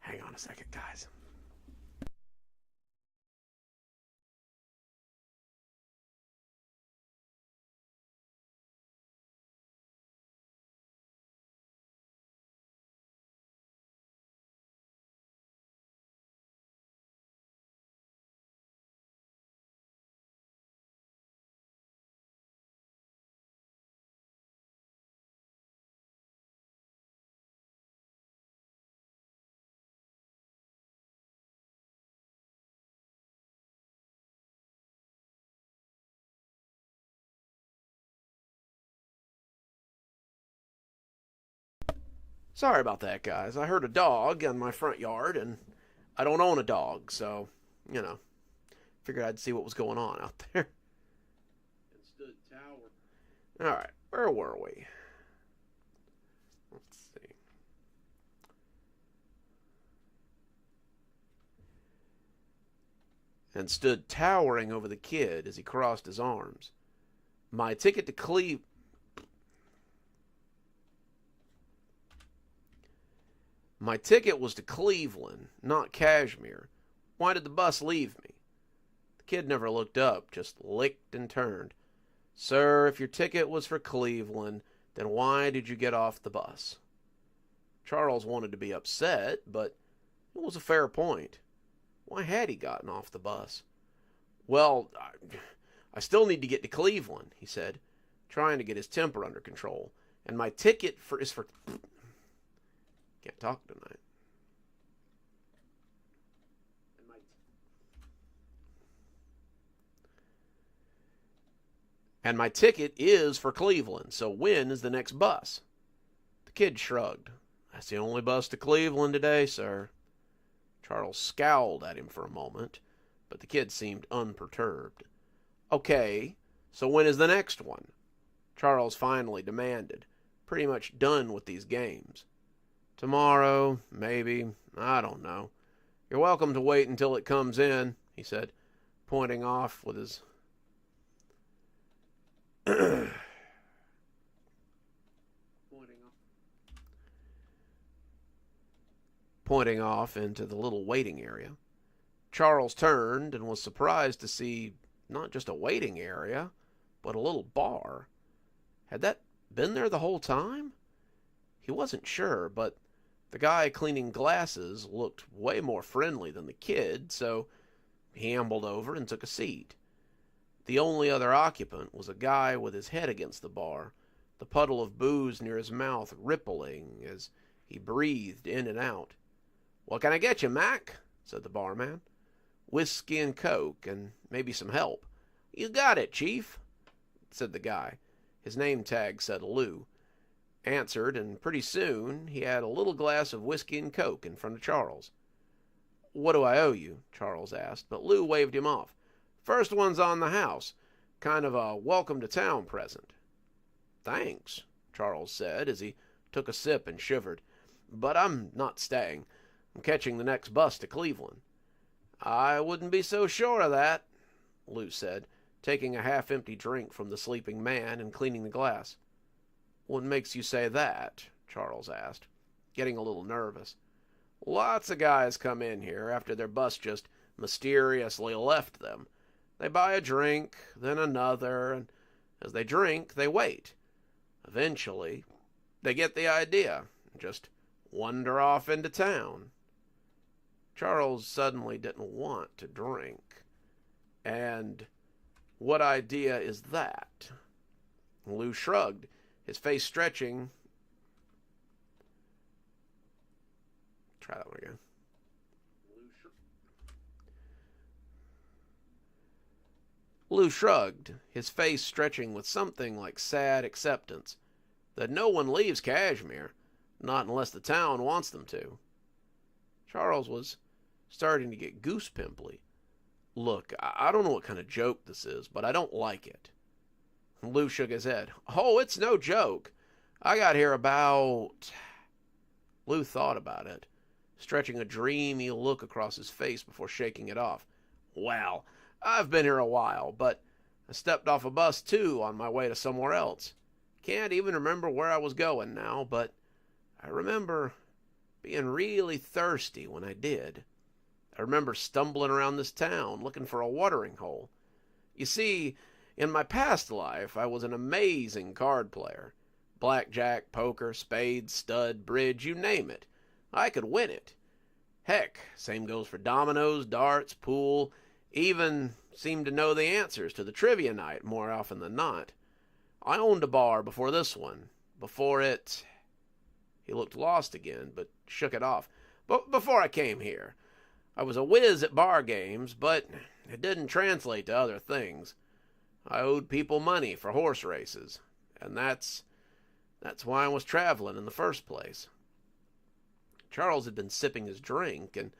Hang on a second, guys. Sorry about that, guys. I heard a dog in my front yard, and I don't own a dog, so, figured I'd see what was going on out there. And stood tower. All right, where were we? Let's see. And stood towering over the kid as he crossed his arms. My ticket to Cleveland. My ticket was to Cleveland, not Kashmir. Why did the bus leave me? The kid never looked up, just licked and turned. Sir, if your ticket was for Cleveland, then why did you get off the bus? Charles wanted to be upset, but it was a fair point. Why had he gotten off the bus? Well, I still need to get to Cleveland, he said, trying to get his temper under control. And my ticket is for... Can't talk tonight. And my ticket is for Cleveland, so when is the next bus? The kid shrugged. That's the only bus to Cleveland today, sir. Charles scowled at him for a moment, but the kid seemed unperturbed. Okay, so when is the next one? Charles finally demanded, pretty much done with these games. Tomorrow, maybe, I don't know. You're welcome to wait until it comes in, he said, pointing off with his... pointing off into the little waiting area. Charles turned and was surprised to see not just a waiting area, but a little bar. Had that been there the whole time? He wasn't sure, but the guy cleaning glasses looked way more friendly than the kid, so he ambled over and took a seat. The only other occupant was a guy with his head against the bar, the puddle of booze near his mouth rippling as he breathed in and out. "What can I get you, Mac?" said the barman. "Whiskey and Coke, and maybe some help." "You got it, Chief," said the guy. His name tag said Lou. Answered, and pretty soon he had a little glass of whiskey and Coke in front of Charles. "What do I owe you?" Charles asked, but Lou waved him off. "First one's on the house. Kind of a welcome-to-town present." "Thanks," Charles said as he took a sip and shivered. "But I'm not staying. I'm catching the next bus to Cleveland." "I wouldn't be so sure of that," Lou said, taking a half-empty drink from the sleeping man and cleaning the glass. "What makes you say that?" Charles asked, getting a little nervous. "Lots of guys come in here after their bus just mysteriously left them. They buy a drink, then another, and as they drink, they wait. Eventually, they get the idea and just wander off into town." Charles suddenly didn't want to drink. "And what idea is that?" Lou shrugged, his face stretching. Try that one again. Lou shrugged, his face stretching with something like sad acceptance. "That no one leaves Kashmir, not unless the town wants them to." Charles was starting to get goose-pimply. "Look, I don't know what kind of joke this is, but I don't like it." Lou shook his head. "Oh, it's no joke. I got here about..." Lou thought about it, stretching a dreamy look across his face before shaking it off. Well, I've been here a while, but I stepped off a bus too on my way to somewhere else. Can't even remember where I was going now, but I remember being really thirsty when I did. I remember stumbling around this town looking for a watering hole. You see, in my past life, I was an amazing card player. Blackjack, poker, spades, stud, bridge, you name it. I could win it. Heck, same goes for dominoes, darts, pool, even seemed to know the answers to the trivia night more often than not. I owned a bar before this one. Before it... He looked lost again, but shook it off. But before I came here, I was a whiz at bar games, but it didn't translate to other things. I owed people money for horse races, and that's why I was traveling in the first place. Charles had been sipping his drink, and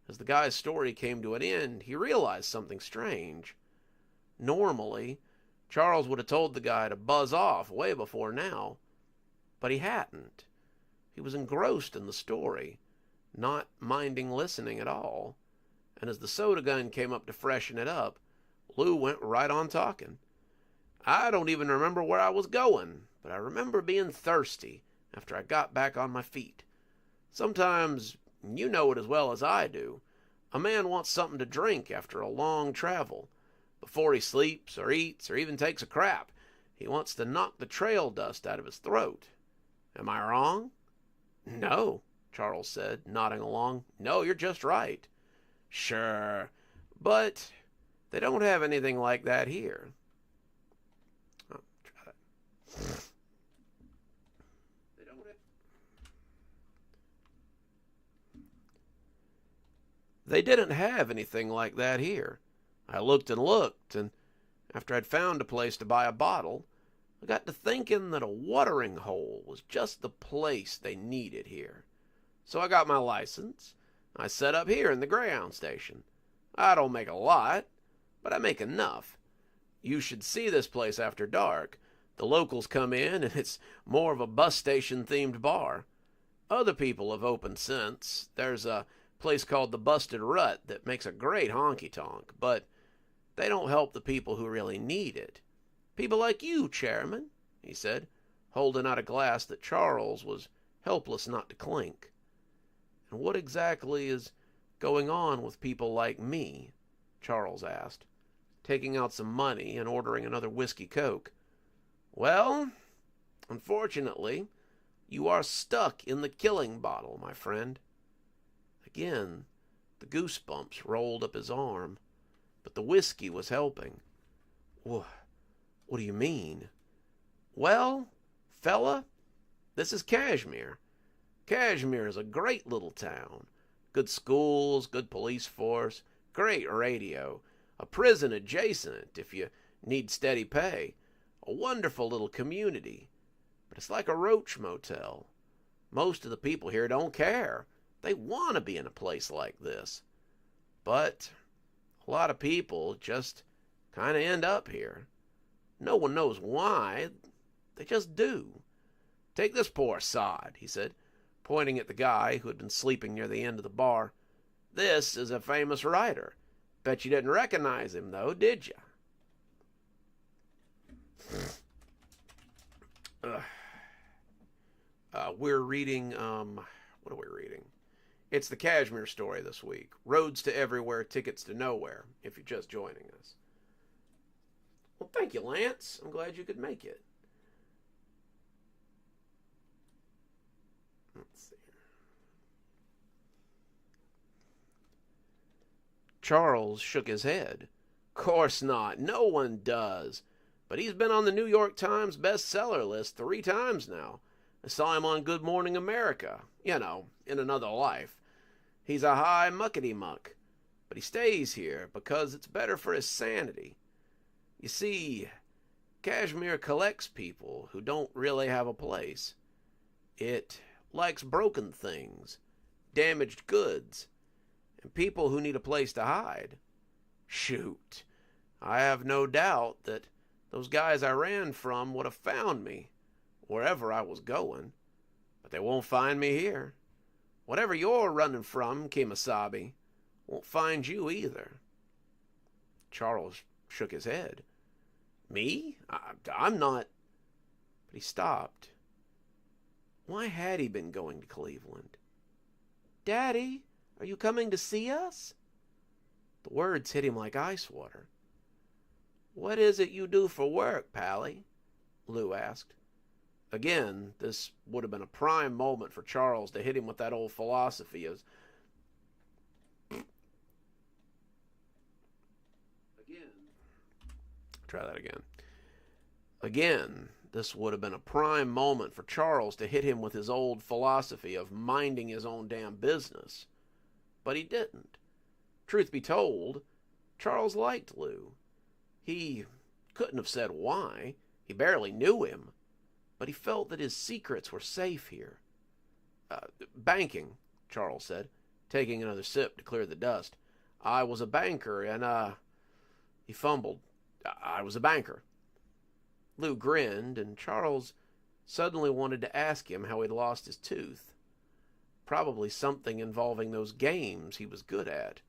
as the guy's story came to an end, he realized something strange. Normally, Charles would have told the guy to buzz off way before now, but he hadn't. He was engrossed in the story, not minding listening at all, and as the soda gun came up to freshen it up, Lou went right on talking. I don't even remember where I was going, but I remember being thirsty after I got back on my feet. Sometimes, you know it as well as I do, a man wants something to drink after a long travel. Before he sleeps or eats or even takes a crap, he wants to knock the trail dust out of his throat. Am I wrong? No, Charles said, nodding along. No, you're just right. Sure, but they don't have anything like that here. Oh, try that. They don't have... They didn't have anything like that here. I looked and looked, and after I'd found a place to buy a bottle, I got to thinking that a watering hole was just the place they needed here. So I got my license. I set up here in the Greyhound station. I don't make a lot, but I make enough. You should see this place after dark. The locals come in, and it's more of a bus station-themed bar. Other people have opened since. There's a place called the Busted Rut that makes a great honky-tonk, but they don't help the people who really need it. People like you, Chairman, he said, holding out a glass that Charles was helpless not to clink. And what exactly is going on with people like me? Charles asked, taking out some money and ordering another whiskey coke. Well, unfortunately, you are stuck in the killing bottle, my friend. Again, the goosebumps rolled up his arm, but the whiskey was helping. What do you mean? Well, fella, this is Kashmir. Kashmir is a great little town. Good schools, good police force, great radio, a prison adjacent if you need steady pay, a wonderful little community. But it's like a roach motel. Most of the people here don't care. They want to be in a place like this. But a lot of people just kind of end up here. No one knows why. They just do. Take this poor sod, he said, pointing at the guy who had been sleeping near the end of the bar. This is a famous writer. Bet you didn't recognize him, though, did you? We're reading, what are we reading? It's the Kashmir story this week. Roads to Everywhere, Tickets to Nowhere, if you're just joining us. Well, thank you, Lance. I'm glad you could make it. Let's see. Charles shook his head. Course not. No one does. But he's been on the New York Times bestseller list 3 times now. I saw him on Good Morning America. You know, in another life. He's a high muckety-muck. But he stays here because it's better for his sanity. You see, Kashmir collects people who don't really have a place. It likes broken things, damaged goods, and people who need a place to hide. Shoot, I have no doubt that those guys I ran from would have found me wherever I was going, but they won't find me here. Whatever you're running from, Kemosabe, won't find you either. Charles shook his head. Me? I'm not. But he stopped. Why had he been going to Cleveland? Daddy, are you coming to see us? The words hit him like ice water. What is it you do for work, Pally? Lou asked. Again, this would have been a prime moment for Charles to hit him with that old philosophy of Again, this would have been a prime moment for Charles to hit him with his old philosophy of minding his own damn business. But he didn't. Truth be told, Charles liked Lou. He couldn't have said why. He barely knew him. But he felt that his secrets were safe here. Banking, Charles said, taking another sip to clear the dust. I was a banker, and, he fumbled. I was a banker. Lou grinned, and Charles suddenly wanted to ask him how he'd lost his tooth. Probably something involving those games he was good at.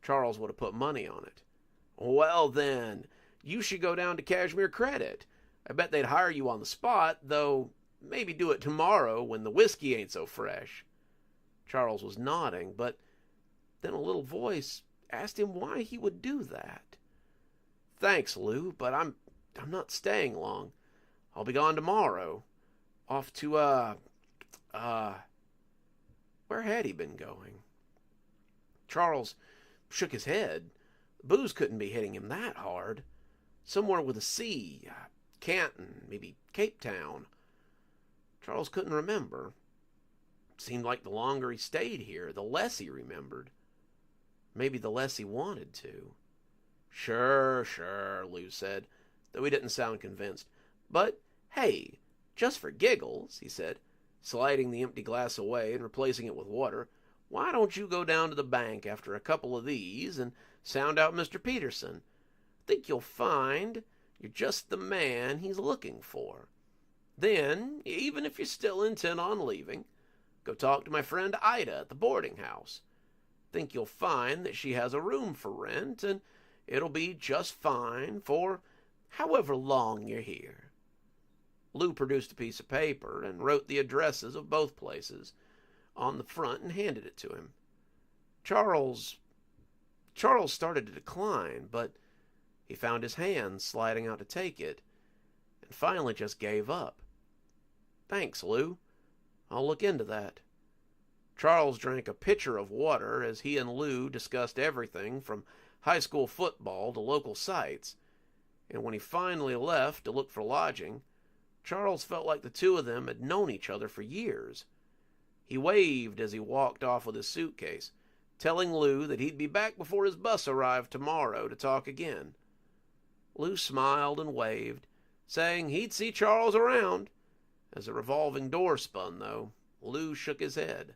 Charles would have put money on it. Well, then, you should go down to Cashmere Credit. I bet they'd hire you on the spot, though maybe do it tomorrow when the whiskey ain't so fresh. Charles was nodding, but then a little voice asked him why he would do that. Thanks, Lou, but I'm not staying long. I'll be gone tomorrow. Off to, where had he been going? Charles shook his head. Booze couldn't be hitting him that hard. Somewhere with a C. Canton, maybe Cape Town. Charles couldn't remember. It seemed like the longer he stayed here, the less he remembered. Maybe the less he wanted to. Sure, Lou said, though he didn't sound convinced. But, hey, just for giggles, he said, sliding the empty glass away and replacing it with water, why don't you go down to the bank after a couple of these and sound out Mr. Peterson? Think you'll find you're just the man he's looking for. Then, even if you're still intent on leaving, go talk to my friend Ida at the boarding house. Think you'll find that she has a room for rent, and it'll be just fine for however long you're here. Lou produced a piece of paper and wrote the addresses of both places on the front and handed it to him. Charles started to decline, but he found his hand sliding out to take it, and finally just gave up. Thanks, Lou. I'll look into that. Charles drank a pitcher of water as he and Lou discussed everything from high school football to local sites, and when he finally left to look for lodging, Charles felt like the two of them had known each other for years. He waved as he walked off with his suitcase, telling Lou that he'd be back before his bus arrived tomorrow to talk again. Lou smiled and waved, saying he'd see Charles around. As the revolving door spun, though, Lou shook his head.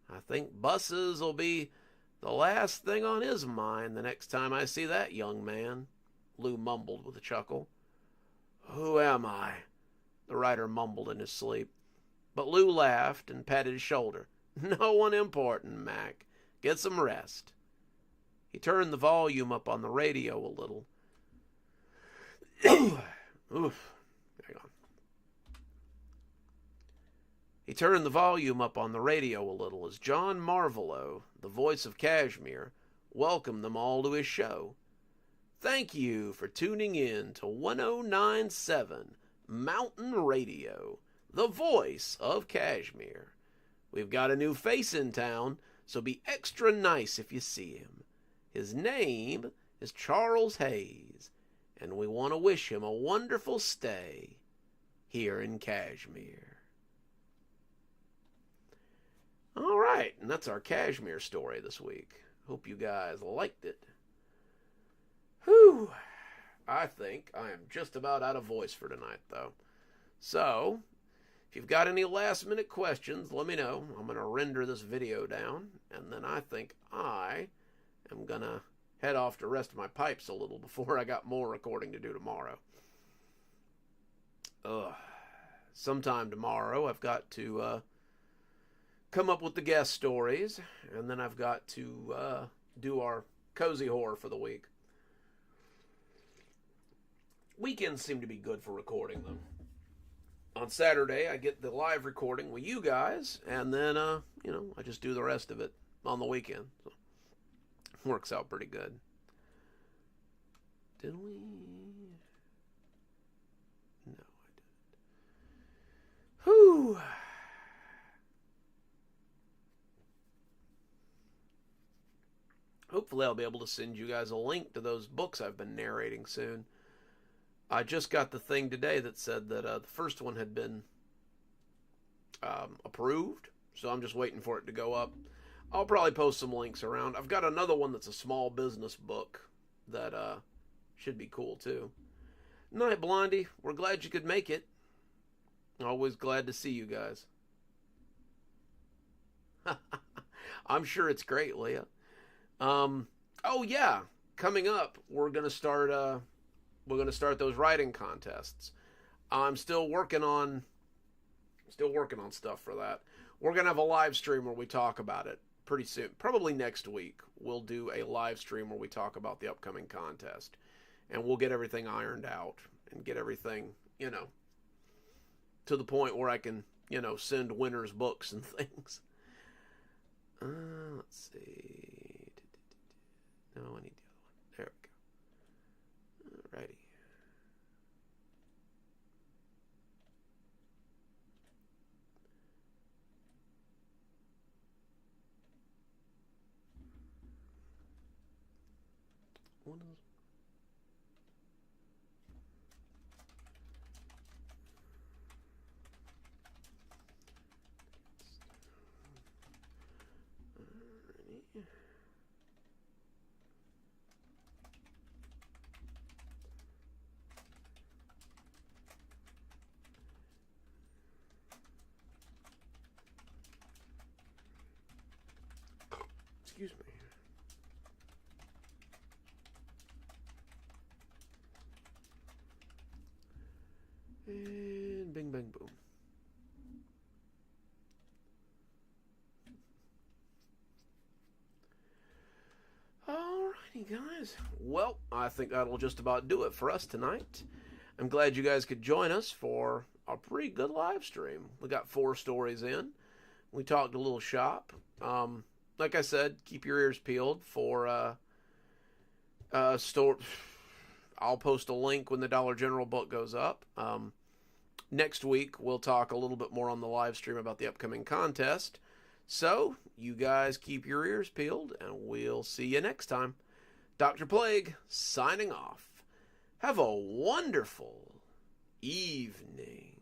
I think buses will be the last thing on his mind the next time I see that young man, Lou mumbled with a chuckle. Who am I? The writer mumbled in his sleep. But Lou laughed and patted his shoulder. No one important, Mac. Get some rest. He turned the volume up on the radio a little. Oof. Hang on. He turned the volume up on the radio a little as John Marvolo, the voice of Kashmir, welcomed them all to his show. Thank you for tuning in to 1097 Mountain Radio, the voice of Kashmir. We've got a new face in town, so be extra nice if you see him. His name is Charles Hayes, and we want to wish him a wonderful stay here in Kashmir. All right, and that's our Kashmir story this week. Hope you guys liked it. Whew. I think I am just about out of voice for tonight, though. So, if you've got any last-minute questions, let me know. I'm going to render this video down, and then I think I am going to head off to rest my pipes a little before I got more recording to do tomorrow. Sometime tomorrow I've got to come up with the guest stories, and then I've got to do our cozy horror for the week. Weekends seem to be good for recording them. On Saturday, I get the live recording with you guys, and then, I just do the rest of it on the weekend. So, works out pretty good. Did we? No, I didn't. Whew. Hopefully I'll be able to send you guys a link to those books I've been narrating soon. I just got the thing today that said that the first one had been approved, so I'm just waiting for it to go up. I'll probably post some links around. I've got another one that's a small business book that should be cool too. Night, Blondie. We're glad you could make it. Always glad to see you guys. I'm sure it's great, Leah. Oh yeah, coming up, we're gonna start those writing contests. I'm still working on stuff for that. We're gonna have a live stream where we talk about it pretty soon. Probably next week we'll do a live stream where we talk about the upcoming contest, and we'll get everything ironed out and get everything to the point where I can send winners books and things. Let's see. No, I need the other one. There we go. Alrighty. One of those. Excuse me. And bing, bang, boom. Alrighty, guys. Well, I think that'll just about do it for us tonight. I'm glad you guys could join us for a pretty good live stream. We got 4 stories in. We talked a little shop. Like I said, keep your ears peeled for store. I'll post a link when the Dollar General book goes up. Next week, we'll talk a little bit more on the live stream about the upcoming contest. So, you guys keep your ears peeled, and we'll see you next time. Dr. Plague, signing off. Have a wonderful evening.